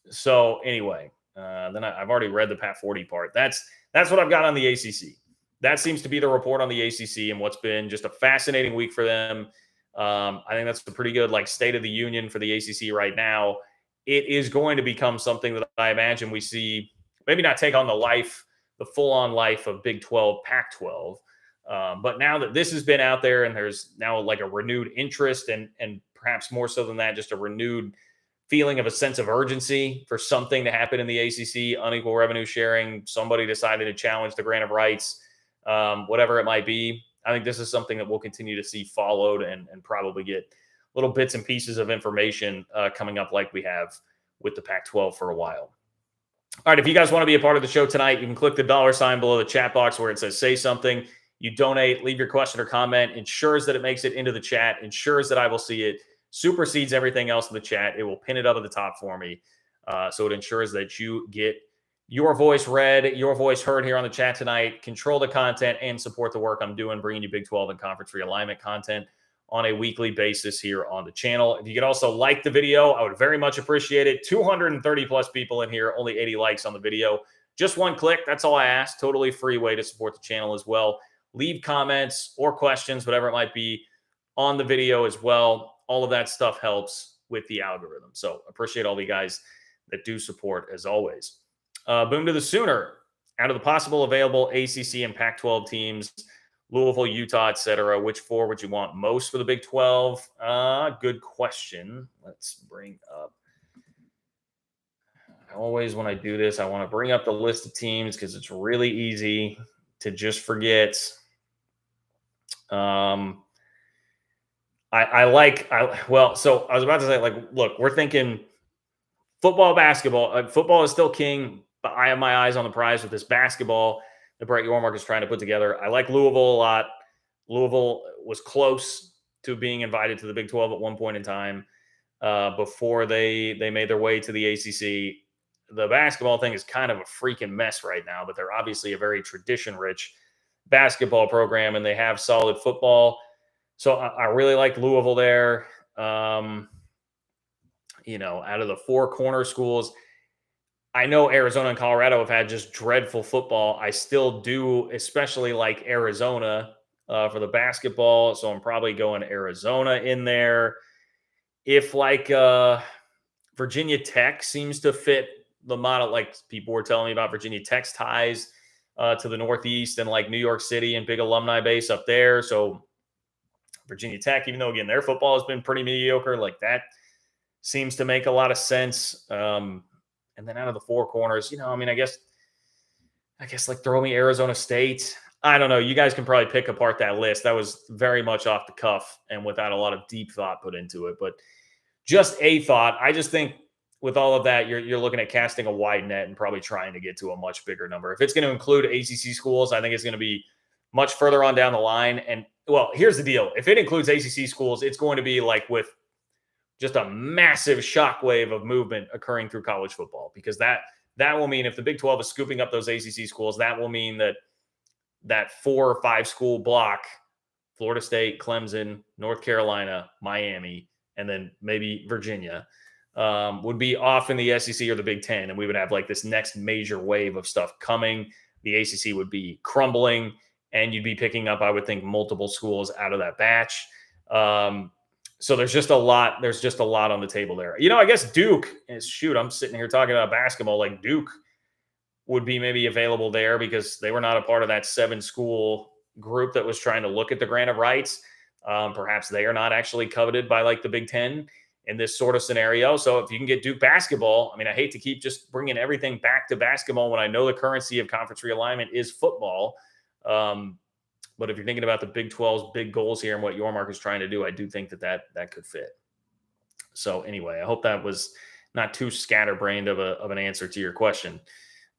So anyway, then I've already read the Pat Forty part. That's what I've got on the ACC. That seems to be the report on the ACC and what's been just a fascinating week for them. I think that's a pretty good like state of the union for the ACC right now. It is going to become something that I imagine we see, maybe not take on the full-on life of Big 12, Pac-12. But now that this has been out there and there's now like a renewed interest and perhaps more so than that, just a renewed feeling of a sense of urgency for something to happen in the ACC, unequal revenue sharing, somebody decided to challenge the grant of rights, whatever it might be. I think this is something that we'll continue to see followed and probably get little bits and pieces of information coming up like we have with the Pac-12 for a while. All right, if you guys want to be a part of the show tonight, you can click the $ below the chat box where it says say something. You donate, leave your question or comment, ensures that it makes it into the chat, ensures that I will see it, supersedes everything else in the chat. It will pin it up at the top for me. So it ensures that you get your voice read, your voice heard here on the chat tonight, control the content, and support the work I'm doing, bringing you Big 12 and conference realignment content on a weekly basis here on the channel. If you could also like the video, I would very much appreciate it. 230 plus people in here, only 80 likes on the video. Just one click, that's all I ask. Totally free way to support the channel as well. Leave comments or questions, whatever it might be, on the video as well. All of that stuff helps with the algorithm. So appreciate all the guys that do support as always. Boom to the Sooner. Out of the possible available ACC and Pac-12 teams, Louisville, Utah, etc., which four would you want most for the Big 12? Good question. Let's bring up. Always when I do this, I want to bring up the list of teams because it's really easy to just forget. So I was about to say, like, look, we're thinking football, basketball. Football is still king, but I have my eyes on the prize with this basketball that Brett Yormark is trying to put together. I like Louisville a lot. Louisville was close to being invited to the Big 12 at one point in time before they made their way to the ACC. The basketball thing is kind of a freaking mess right now, but they're obviously a very tradition-rich basketball program, and they have solid football. So I really like Louisville there. Out of the four corner schools, I know Arizona and Colorado have had just dreadful football. I still do, especially like Arizona for the basketball. So I'm probably going Arizona in there. If like Virginia Tech seems to fit the model, like people were telling me about Virginia Tech's ties to the Northeast and like New York City and big alumni base up there. So Virginia Tech, even though again their football has been pretty mediocre, like that seems to make a lot of sense. And then out of the four corners, I mean, I guess like throw me Arizona State. I don't know. You guys can probably pick apart that list. That was very much off the cuff and without a lot of deep thought put into it. But just a thought. I just think with all of that, you're looking at casting a wide net and probably trying to get to a much bigger number. If it's going to include ACC schools, I think it's going to be much further on down the line. And well, here's the deal. If it includes ACC schools, it's going to be like with just a massive shockwave of movement occurring through college football, because that will mean if the Big 12 is scooping up those ACC schools, that will mean that 4 or 5 school block, Florida State, Clemson, North Carolina, Miami, and then maybe Virginia, would be off in the SEC or the Big 10. And we would have like this next major wave of stuff coming. The ACC would be crumbling, and you'd be picking up, I would think, multiple schools out of that batch. So there's just a lot. There's just a lot on the table there. I guess Duke is, shoot, I'm sitting here talking about basketball. Like Duke would be maybe available there because they were not a part of that 7-school group that was trying to look at the grant of rights. Perhaps they are not actually coveted by like the Big Ten in this sort of scenario. So if you can get Duke basketball, I mean, I hate to keep just bringing everything back to basketball when I know the currency of conference realignment is football. But if you're thinking about the Big 12's big goals here and what Yormark is trying to do, I do think that could fit. So anyway, I hope that was not too scatterbrained of an answer to your question.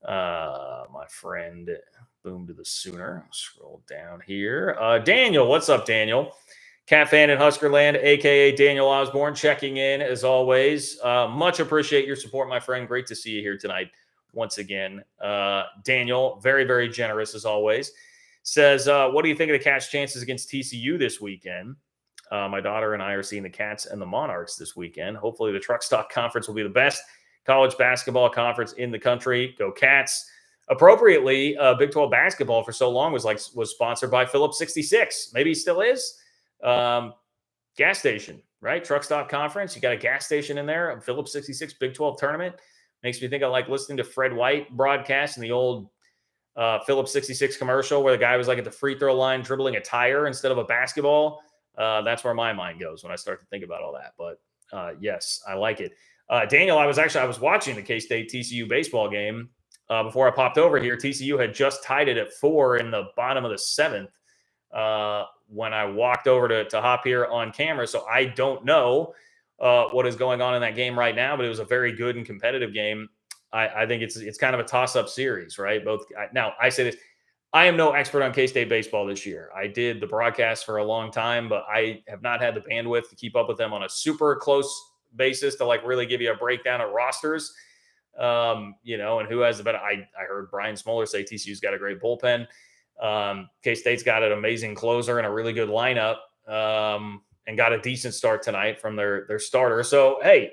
My friend, boom to the Sooner. Scroll down here. Daniel, what's up, Daniel? Cat fan in Huskerland, a.k.a. Daniel Osborne, checking in as always. Much appreciate your support, my friend. Great to see you here tonight once again. Daniel, very, very generous as always. Says, what do you think of the Cats' chances against TCU this weekend? My daughter and I are seeing the Cats and the Monarchs this weekend. Hopefully the Truck Stop Conference will be the best college basketball conference in the country. Go Cats. Appropriately, Big 12 basketball for so long was sponsored by Phillips 66. Maybe he still is. Gas station, right? Truck Stop Conference. You got a gas station in there. Phillips 66 Big 12 tournament. Makes me think of like listening to Fred White broadcast in the old Phillips 66 commercial where the guy was like at the free throw line dribbling a tire instead of a basketball. That's where my mind goes when I start to think about all that. But yes, I like it. Daniel, I was watching the K-State TCU baseball game before I popped over here. TCU had just tied it at 4 in the bottom of the 7th when I walked over to hop here on camera. So I don't know what is going on in that game right now, but it was a very good and competitive game. I think it's kind of a toss-up series, right? Now, I say this. I am no expert on K-State baseball this year. I did the broadcast for a long time, but I have not had the bandwidth to keep up with them on a super close basis to like really give you a breakdown of rosters, and who has the better. I heard Brian Smoller say TCU's got a great bullpen. K-State's got an amazing closer and a really good lineup, and got a decent start tonight from their starter. So, hey,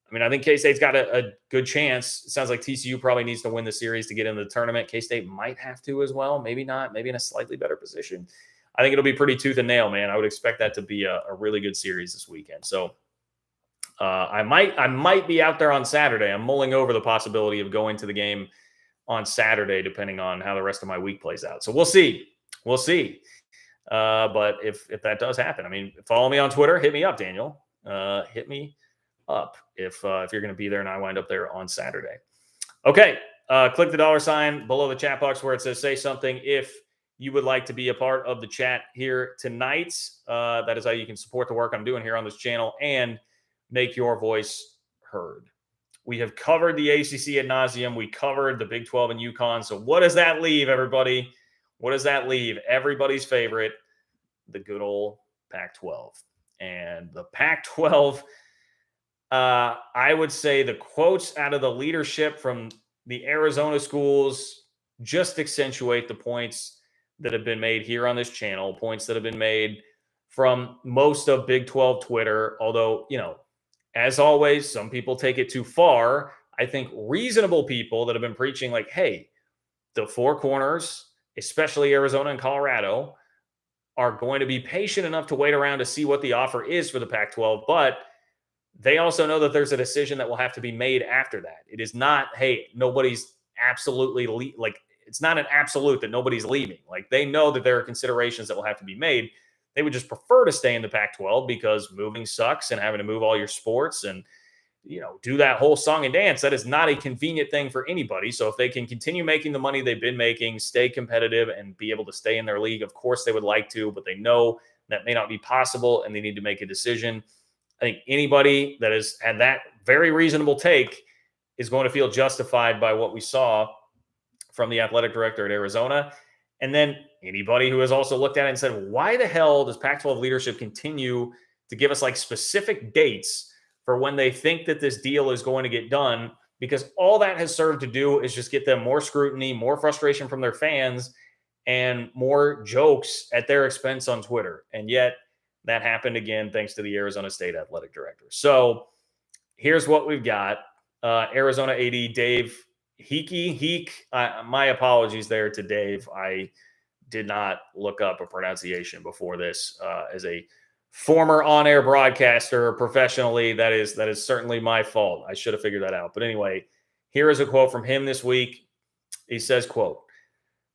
I mean, I think K-State's got a good chance. It sounds like TCU probably needs to win the series to get into the tournament. K-State might have to as well. Maybe not. Maybe in a slightly better position. I think it'll be pretty tooth and nail, man. I would expect that to be a really good series this weekend. So I might be out there on Saturday. I'm mulling over the possibility of going to the game on Saturday, depending on how the rest of my week plays out. So we'll see. We'll see. But if that does happen, I mean, follow me on Twitter. Hit me up, Daniel. Hit me up if you're going to be there and I wind up there on Saturday. Okay. Click the $ below the chat box where it says say something if you would like to be a part of the chat here tonight. That is how you can support the work I'm doing here on this channel and make your voice heard. We have covered the ACC ad nauseum. We covered the Big 12 and UConn. So what does that leave, everybody? What does that leave? Everybody's favorite, the good old Pac-12. And the Pac-12, I would say the quotes out of the leadership from the Arizona schools just accentuate the points that have been made here on this channel, points that have been made from most of Big 12 Twitter. Although, as always, some people take it too far. I think reasonable people that have been preaching like, hey, the four corners, especially Arizona and Colorado, are going to be patient enough to wait around to see what the offer is for the Pac-12. But they also know that there's a decision that will have to be made after that. It is not, hey, nobody's absolutely It's not an absolute that nobody's leaving. Like, they know that there are considerations that will have to be made. They would just prefer to stay in the Pac-12 because moving sucks and having to move all your sports and, do that whole song and dance. That is not a convenient thing for anybody. So if they can continue making the money they've been making, stay competitive, and be able to stay in their league, of course they would like to, but they know that may not be possible and they need to make a decision. I think anybody that has had that very reasonable take is going to feel justified by what we saw from the athletic director at Arizona. And then anybody who has also looked at it and said, why the hell does Pac-12 leadership continue to give us like specific dates for when they think that this deal is going to get done? Because all that has served to do is just get them more scrutiny, more frustration from their fans, and more jokes at their expense on Twitter. And yet that happened again, thanks to the Arizona State athletic director. So here's what we've got. Arizona AD Dave Heek. My apologies there to Dave. I did not look up a pronunciation before this. As a former on-air broadcaster professionally, that is certainly my fault. I should have figured that out. But anyway, here is a quote from him this week. He says, quote,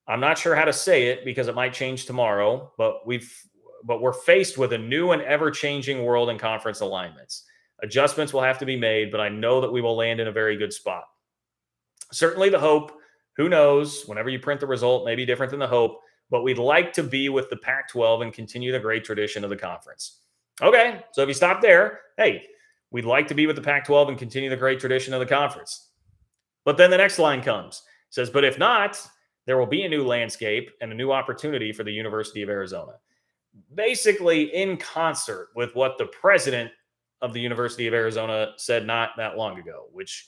"I'm not sure how to say it because it might change tomorrow, but we're faced with a new and ever-changing world in conference alignments. Adjustments will have to be made, but I know that we will land in a very good spot. Certainly the hope, who knows, whenever you print the result, may be different than the hope, but we'd like to be with the Pac-12 and continue the great tradition of the conference." Okay, so if you stop there, hey, we'd like to be with the Pac-12 and continue the great tradition of the conference. But then the next line comes. It says, but if not, there will be a new landscape and a new opportunity for the University of Arizona. Basically in concert with what the president of the University of Arizona said not that long ago, which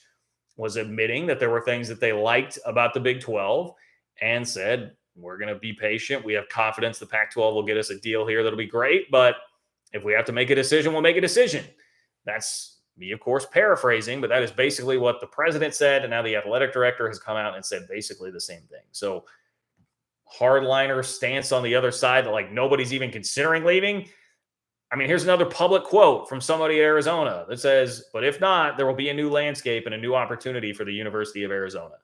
was admitting that there were things that they liked about the Big 12 and said, we're going to be patient. We have confidence the Pac-12 will get us a deal here that'll be great, but if we have to make a decision, we'll make a decision. That's me, of course, paraphrasing, but that is basically what the president said, and now the athletic director has come out and said basically the same thing. So hardliner stance on the other side that like nobody's even considering leaving. I mean, here's another public quote from somebody at Arizona that says, but if not, there will be a new landscape and a new opportunity for the University of Arizona.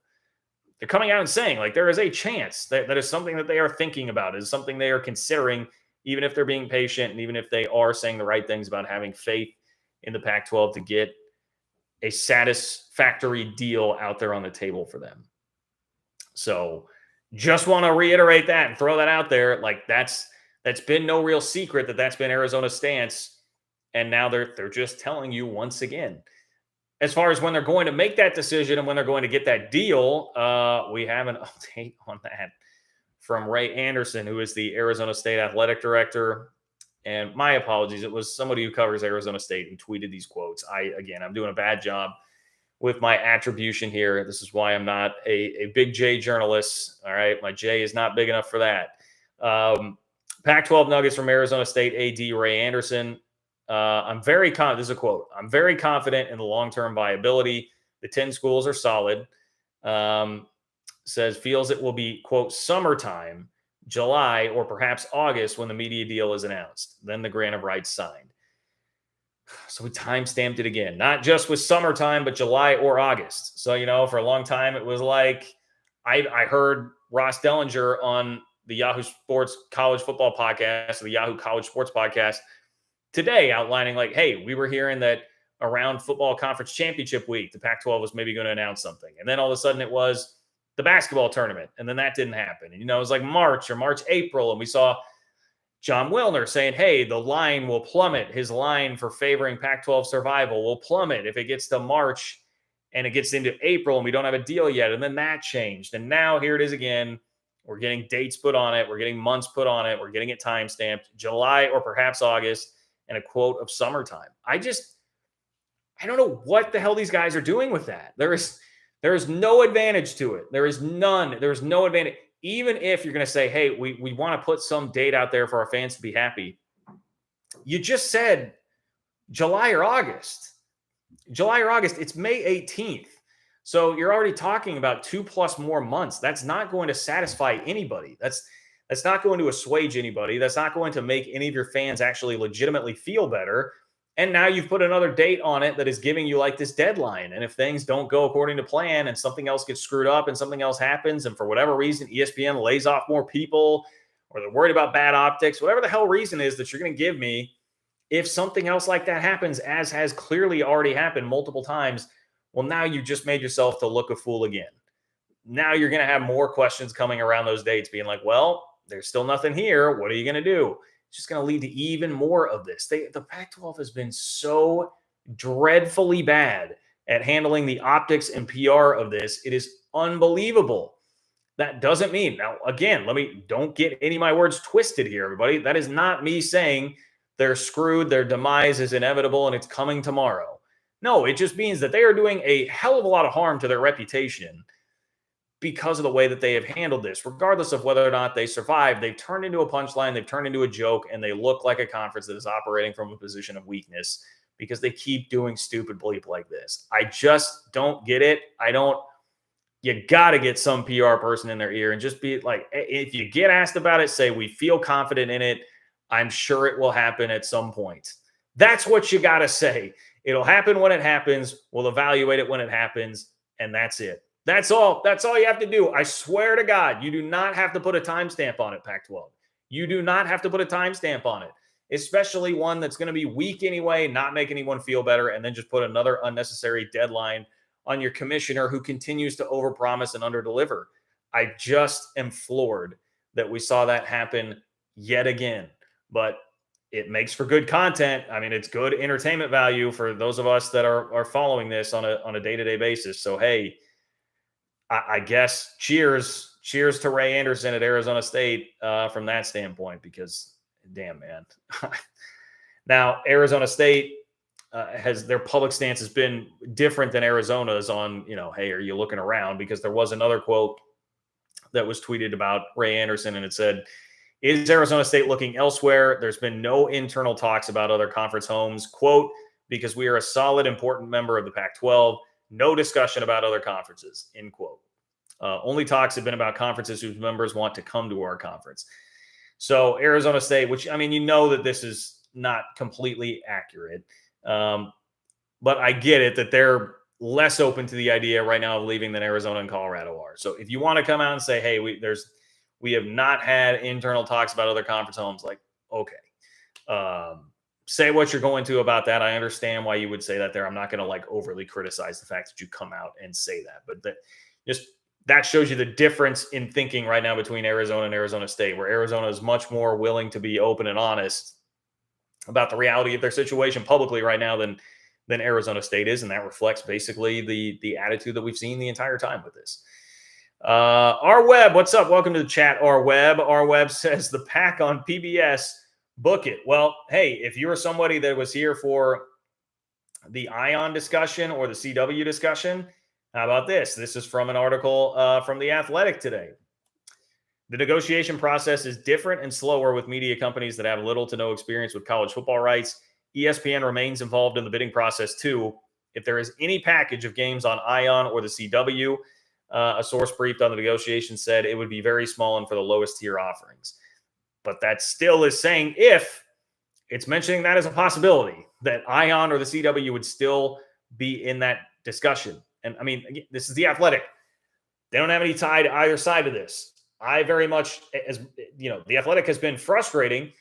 They're coming out and saying, like, there is a chance that is something that they are thinking about, is something they are considering, even if they're being patient and even if they are saying the right things about having faith in the Pac-12 to get a satisfactory deal out there on the table for them. So just want to reiterate that and throw that out there. Like, that's been no real secret that's been Arizona's stance. And now they're just telling you once again. As far as when they're going to make that decision and when they're going to get that deal, we have an update on that from Ray Anderson, who is the Arizona State athletic director. And my apologies, it was somebody who covers Arizona State who tweeted these quotes. I'm doing a bad job with my attribution here. This is why I'm not a big J journalist. All right, my J is not big enough for that. Pac-12 nuggets from Arizona State AD Ray Anderson. I'm very confident. This is a quote. I'm very confident in the long-term viability. The 10 schools are solid. Says feels it will be, quote, summertime, July, or perhaps August when the media deal is announced. Then the grant of rights signed. So we time-stamped it again. Not just with summertime, but July or August. So, for a long time, it was like I heard Ross Dellinger on the Yahoo Sports College Football Podcast, or the Yahoo College Sports Podcast, today outlining like, hey, we were hearing that around football conference championship week, the Pac-12 was maybe going to announce something. And then all of a sudden it was the basketball tournament. And then that didn't happen. And, it was like March, April. And we saw John Wilner saying, hey, the line will plummet. His line for favoring Pac-12 survival will plummet if it gets to March and it gets into April and we don't have a deal yet. And then that changed. And now here it is again. We're getting dates put on it. We're getting months put on it. We're getting it time-stamped, July or perhaps August, and a quote of summertime. I don't know what the hell these guys are doing with that. There is no advantage to it. There is none. There's no advantage. Even if you're going to say, hey, we want to put some date out there for our fans to be happy. You just said July or August. It's May 18th. So you're already talking about 2+ more months. That's not going to satisfy anybody. That's not going to assuage anybody. That's not going to make any of your fans actually legitimately feel better. And now you've put another date on it that is giving you like this deadline. And if things don't go according to plan and something else gets screwed up and something else happens, and for whatever reason, ESPN lays off more people or they're worried about bad optics, whatever the hell reason is that you're going to give me, if something else like that happens, as has clearly already happened multiple times, well, now you just made yourself to look a fool again. Now you're going to have more questions coming around those dates being like, well, there's still nothing here. What are you going to do? It's just going to lead to even more of this. The Pac-12 has been so dreadfully bad at handling the optics and PR of this. It is unbelievable. That doesn't mean, now, again, don't get any of my words twisted here, everybody. That is not me saying they're screwed, their demise is inevitable, and it's coming tomorrow. No, it just means that they are doing a hell of a lot of harm to their reputation because of the way that they have handled this. Regardless of whether or not they survive, they've turned into a punchline, they've turned into a joke, and they look like a conference that is operating from a position of weakness because they keep doing stupid bleep like this. I just don't get it. You got to get some PR person in their ear and just be like, if you get asked about it, say, we feel confident in it. I'm sure it will happen at some point. That's what you got to say. It'll happen when it happens. We'll evaluate it when it happens. And that's it. That's all. That's all you have to do. I swear to God, you do not have to put a timestamp on it, Pac-12. You do not have to put a timestamp on it, especially one that's going to be weak anyway, not make anyone feel better, and then just put another unnecessary deadline on your commissioner who continues to overpromise and underdeliver. I just am floored that we saw that happen yet again. But it makes for good content. I mean, it's good entertainment value for those of us that are following this on a day-to-day basis. So, hey, I guess cheers to Ray Anderson at Arizona State from that standpoint, because damn, man. Now, Arizona State has their public stance has been different than Arizona's on, hey, are you looking around? Because there was another quote that was tweeted about Ray Anderson, and it said, is Arizona State looking elsewhere? There's been no internal talks about other conference homes, quote, because we are a solid, important member of the Pac-12. No discussion about other conferences, end quote. Only talks have been about conferences whose members want to come to our conference. So Arizona State, which, I mean, that this is not completely accurate. But I get it that they're less open to the idea right now of leaving than Arizona and Colorado are. So if you want to come out and say, hey, we have not had internal talks about other conference homes, like, okay. Say what you're going to about that. I understand why you would say that there. I'm not going to like overly criticize the fact that you come out and say that, but that shows you the difference in thinking right now between Arizona and Arizona State, where Arizona is much more willing to be open and honest about the reality of their situation publicly right now than Arizona State is. And that reflects basically the attitude that we've seen the entire time with this. R Webb, what's up? Welcome to the chat, R Webb. R Webb says the Pack on PBS, book it. Well, hey, if you were somebody that was here for the Ion discussion or the CW discussion, how about this? This is from an article from The Athletic today. The negotiation process is different and slower with media companies that have little to no experience with college football rights. ESPN remains involved in the bidding process too. If there is any package of games on Ion or the CW, a source briefed on the negotiation said it would be very small and for the lowest tier offerings. But that still is saying if it's mentioning that as a possibility, that Ion or the CW would still be in that discussion. And I mean, again, this is The Athletic. They don't have any tie to either side of this. I very much, as The Athletic has been frustrating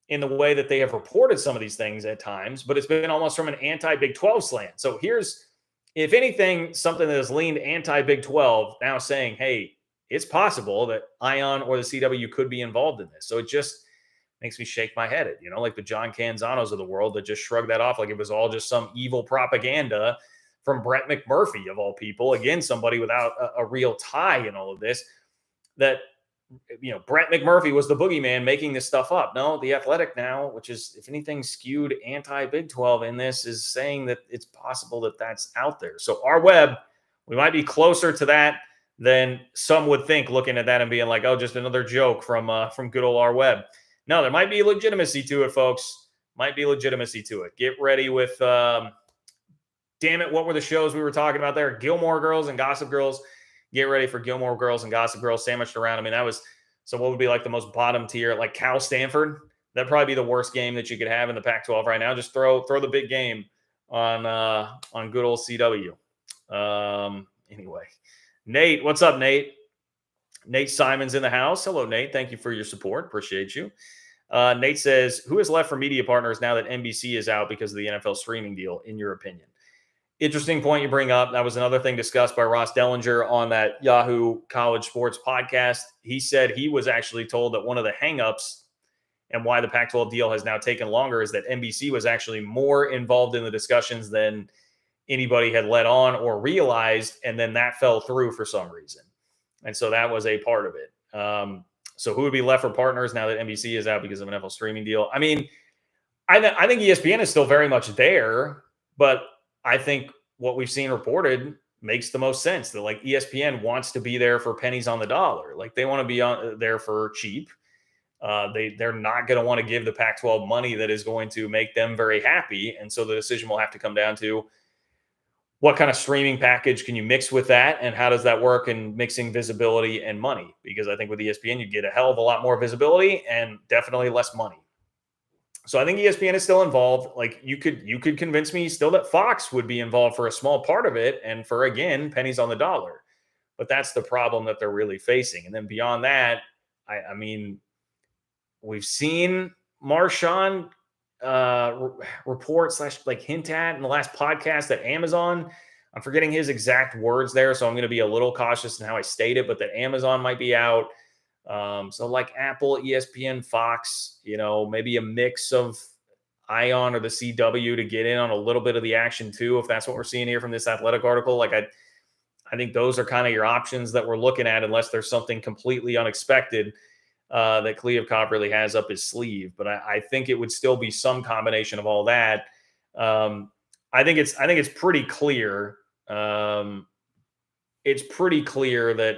in the way that they have reported some of these things at times, but it's been almost from an anti-Big 12 slant. So here's, if anything, something that has leaned anti-Big 12 now saying, hey, it's possible that Ion or the CW could be involved in this. So it just makes me shake my head at, like the John Canzanos of the world that just shrugged that off like it was all just some evil propaganda from Brett McMurphy, of all people. Again, somebody without a real tie in all of this, that, Brett McMurphy was the boogeyman making this stuff up. No, The Athletic now, which is, if anything, skewed anti-Big 12 in this, is saying that it's possible that that's out there. So our web, we might be closer to that than some would think, looking at that and being like, oh, just another joke from good old our web. No, there might be legitimacy to it, folks. Might be legitimacy to it. Get ready with, damn it, what were the shows we were talking about there? Gilmore Girls and Gossip Girls. Get ready for Gilmore Girls and Gossip Girls sandwiched around. I mean, so what would be like the most bottom tier, like Cal Stanford? That'd probably be the worst game that you could have in the Pac-12 right now. Just throw the big game on good old CW. Anyway, Nate, what's up, Nate? Nate Simon's in the house. Hello, Nate. Thank you for your support. Appreciate you. Nate says, who is left for media partners now that NBC is out because of the NFL streaming deal, in your opinion? Interesting point you bring up. That was another thing discussed by Ross Dellinger on that Yahoo College Sports podcast. He said he was actually told that one of the hangups and why the Pac-12 deal has now taken longer is that NBC was actually more involved in the discussions than anybody had let on or realized, and then that fell through for some reason. And so that was a part of it. So who would be left for partners now that NBC is out because of an NFL streaming deal? I mean, I think ESPN is still very much there, but I think what we've seen reported makes the most sense. That like ESPN wants to be there for pennies on the dollar. Like they want to be there for cheap. They're not going to want to give the Pac-12 money that is going to make them very happy. And so the decision will have to come down to what kind of streaming package can you mix with that, and how does that work in mixing visibility and money? Because I think with ESPN, you get a hell of a lot more visibility and definitely less money. So I think ESPN is still involved. Like you could convince me still that Fox would be involved for a small part of it, and for again pennies on the dollar. But that's the problem that they're really facing. And then beyond that, I mean, we've seen Marshawn report / like hint at in the last podcast that Amazon, I'm forgetting his exact words there, so I'm going to be a little cautious in how I state it, but that Amazon might be out. So like Apple, ESPN, Fox, maybe a mix of Ion or the CW to get in on a little bit of the action too, if that's what we're seeing here from this Athletic article. Like I think those are kind of your options that we're looking at, unless there's something completely unexpected that Kliavkov really has up his sleeve. But I think it would still be some combination of all that. I think it's pretty clear. It's pretty clear that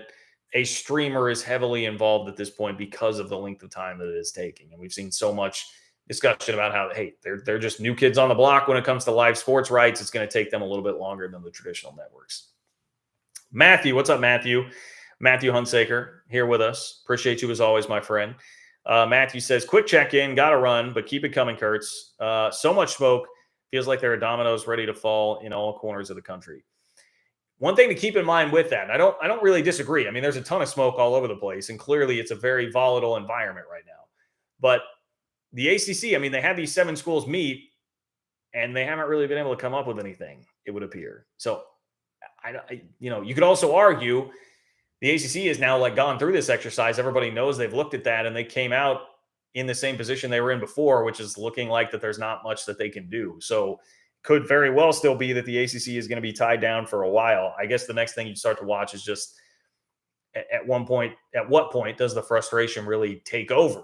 a streamer is heavily involved at this point because of the length of time that it is taking. And we've seen so much discussion about how, hey, they're just new kids on the block when it comes to live sports rights. It's going to take them a little bit longer than the traditional networks. Matthew, what's up, Matthew? Matthew Hunsaker here with us. Appreciate you as always, my friend. Matthew says, quick check-in, got to run, but keep it coming, Kurtz. So much smoke. Feels like there are dominoes ready to fall in all corners of the country. One thing to keep in mind with that, and I don't really disagree. I mean, there's a ton of smoke all over the place, and clearly it's a very volatile environment right now. But the ACC, I mean, they had these 7 schools meet, and they haven't really been able to come up with anything, it would appear. So, you could also argue the ACC has now like gone through this exercise. Everybody knows they've looked at that, and they came out in the same position they were in before, which is looking like that there's not much that they can do. So could very well still be that the ACC is going to be tied down for a while. I guess the next thing you start to watch is just at what point does the frustration really take over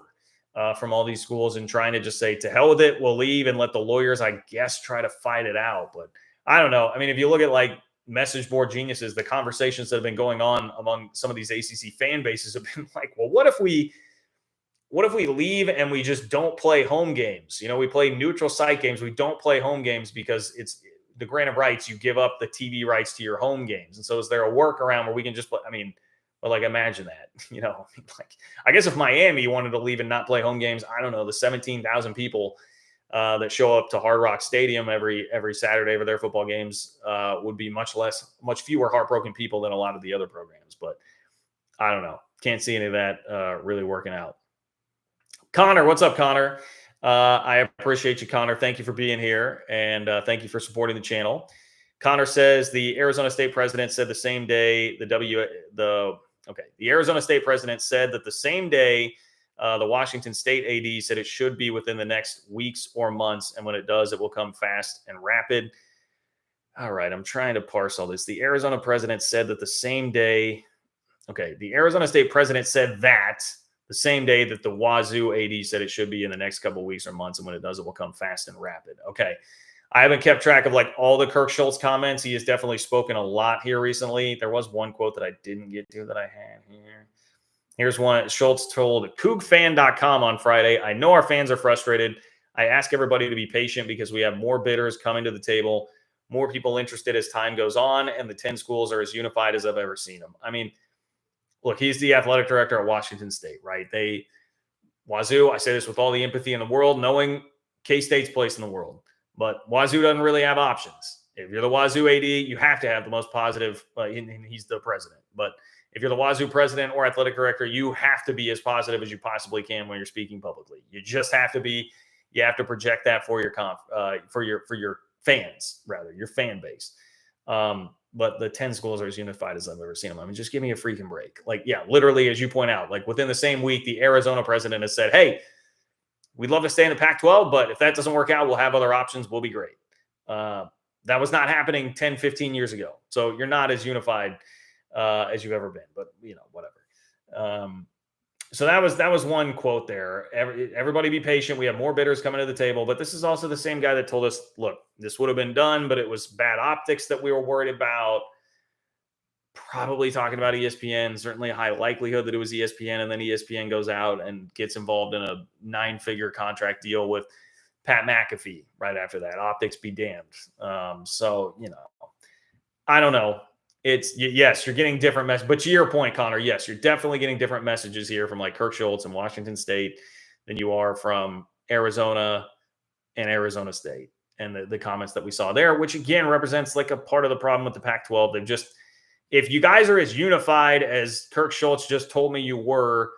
from all these schools and trying to just say, to hell with it, we'll leave and let the lawyers, I guess, try to fight it out. But I don't know. I mean, if you look at like message board geniuses, the conversations that have been going on among some of these ACC fan bases have been like, well, what if we leave and we just don't play home games? We play neutral site games. We don't play home games because it's the grant of rights. You give up the TV rights to your home games. And so is there a workaround where we can just play? I mean, but like, imagine that, like, I guess if Miami wanted to leave and not play home games, I don't know, the 17,000 people that show up to Hard Rock Stadium every Saturday for their football games would be much fewer heartbroken people than a lot of the other programs. But I don't know. Can't see any of that really working out. Connor, what's up, Connor? I appreciate you, Connor. Thank you for being here, and thank you for supporting the channel. Connor says the Arizona State president said the same day the Arizona State president said that the same day the Washington State AD said it should be within the next weeks or months, and when it does, it will come fast and rapid. All right, I'm trying to parse all this. The Arizona president said that the same day. Okay, the Arizona State president said that the same day that the Wazoo AD said it should be in the next couple of weeks or months, and when it does, it will come fast and rapid. Okay, I haven't kept track of like all the Kirk Schultz comments. He has definitely spoken a lot here recently. There was one quote that I didn't get to that I had here. Here's one. Schultz told CougFan.com on Friday, I know our fans are frustrated. I ask everybody to be patient because we have more bidders coming to the table, more people interested as time goes on, and the 10 schools are as unified as I've ever seen them. I mean, look, he's the athletic director at Washington State, right? Wazoo, I say this with all the empathy in the world, knowing K-State's place in the world, but Wazoo doesn't really have options. If you're the Wazoo AD, you have to have the most positive, and he's the president. But if you're the Wazoo president or athletic director, you have to be as positive as you possibly can when you're speaking publicly. You just have to be. You have to project that for your for your fans, rather your fan base. But the 10 schools are as unified as I've ever seen them. I mean, just give me a freaking break. Like, yeah, literally, as you point out, like within the same week, the Arizona president has said, "Hey, we'd love to stay in the Pac-12, but if that doesn't work out, we'll have other options. We'll be great." That was not happening 10, 15 years ago. So you're not as unified as you've ever been, but whatever. So that was one quote there. Everybody be patient. We have more bidders coming to the table, but this is also the same guy that told us, look, this would have been done, but it was bad optics that we were worried about. Probably talking about ESPN, certainly a high likelihood that it was ESPN, and then ESPN goes out and gets involved in a 9-figure contract deal with Pat McAfee right after that. Optics be damned. So, I don't know. Yes, you're getting different messages. But to your point, Connor, yes, you're definitely getting different messages here from like Kirk Schultz and Washington State than you are from Arizona and Arizona State. And the comments that we saw there, which again represents like a part of the problem with the Pac-12. They've just, if you guys are as unified as Kirk Schultz just told me you were,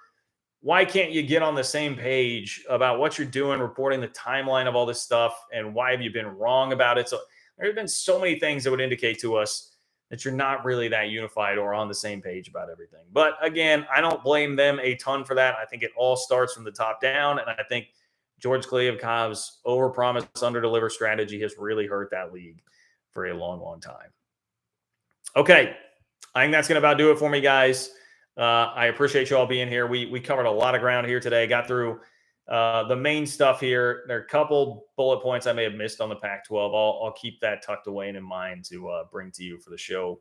why can't you get on the same page about what you're doing, reporting the timeline of all this stuff, and why have you been wrong about it? So there have been so many things that would indicate to us that you're not really that unified or on the same page about everything. But again, I don't blame them a ton for that. I think it all starts from the top down, and I think George Kliavkoff's overpromise, underdeliver strategy has really hurt that league for a long, long time. Okay, I think that's going to about do it for me, guys. I appreciate you all being here. We covered a lot of ground here today. Got through the main stuff here. There are a couple bullet points I may have missed on the Pac-12. I'll keep that tucked away and in mind to bring to you for the show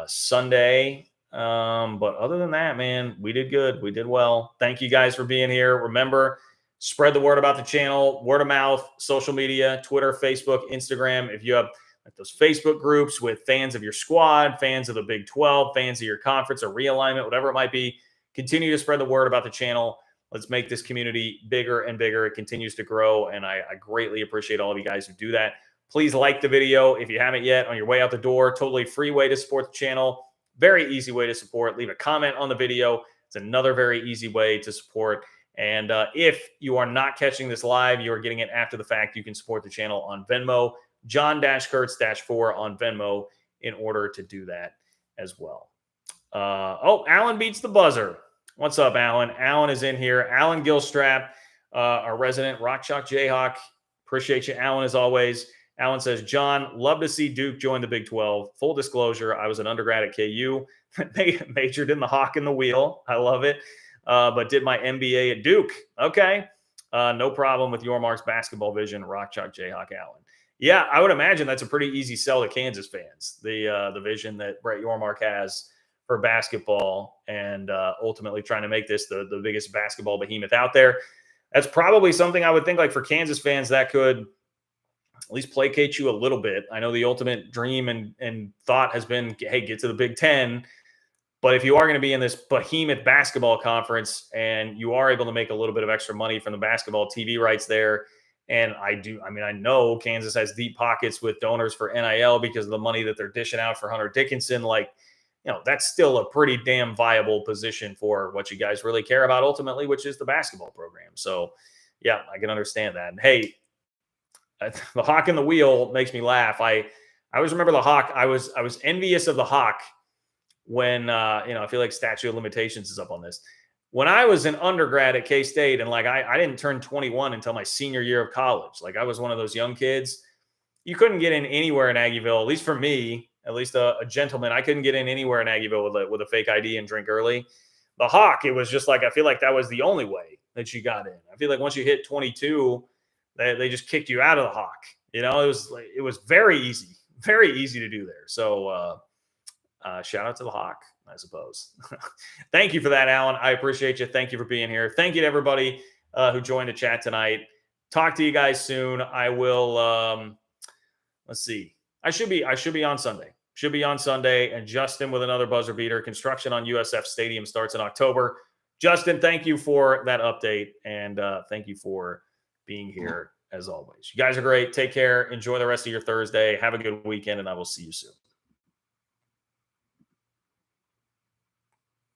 Sunday. But other than that, man, we did good. We did well. Thank you guys for being here. Remember, spread the word about the channel, word of mouth, social media, Twitter, Facebook, Instagram. If you have like those Facebook groups with fans of your squad, fans of the Big 12, fans of your conference or realignment, whatever it might be, continue to spread the word about the channel. Let's make this community bigger and bigger. It continues to grow, and I greatly appreciate all of you guys who do that. Please like the video if you haven't yet on your way out the door. Totally free way to support the channel. Very easy way to support. Leave a comment on the video. It's another very easy way to support. And if you are not catching this live, you are getting it after the fact, you can support the channel on Venmo. John-Kurtz-4 on Venmo in order to do that as well. Alan beats the buzzer. What's up, Alan? Alan is in here. Alan Gilstrap, our resident Rock Chalk Jayhawk. Appreciate you, Alan, as always. Alan says, John, love to see Duke join the Big 12. Full disclosure, I was an undergrad at KU. Majored in the hawk and the wheel. I love it. But did my MBA at Duke. Okay. No problem with Yormark's basketball vision, Rock Chalk Jayhawk Alan. Yeah, I would imagine that's a pretty easy sell to Kansas fans, the vision that Brett Yormark has for basketball and ultimately trying to make this the biggest basketball behemoth out there. That's probably something I would think, like, for Kansas fans, that could at least placate you a little bit. I know the ultimate dream and thought has been, hey, get to the Big Ten. But if you are going to be in this behemoth basketball conference and you are able to make a little bit of extra money from the basketball TV rights there, and I know Kansas has deep pockets with donors for NIL because of the money that they're dishing out for Hunter Dickinson. Like, that's still a pretty damn viable position for what you guys really care about ultimately, which is the basketball program. So, yeah, I can understand that. And hey, the hawk and the wheel makes me laugh. I always remember the hawk. I was envious of the hawk when, I feel like statute of limitations is up on this. When I was an undergrad at K-State, and like I didn't turn 21 until my senior year of college. Like, I was one of those young kids. You couldn't get in anywhere in Aggieville, at least for me, at least a gentleman. I couldn't get in anywhere in Aggieville with a fake ID and drink early. The hawk, it was just like, I feel like that was the only way that you got in. I feel like once you hit 22, they just kicked you out of the hawk. It was very easy to do there. So shout out to the hawk, I suppose. Thank you for that, Alan. I appreciate you. Thank you for being here. Thank you to everybody who joined the chat tonight. Talk to you guys soon. I will. Let's see. I should be on Sunday. And Justin with another buzzer beater. Construction on USF Stadium starts in October. Justin, thank you for that update, and thank you for being here as always. You guys are great. Take care. Enjoy the rest of your Thursday. Have a good weekend, and I will see you soon.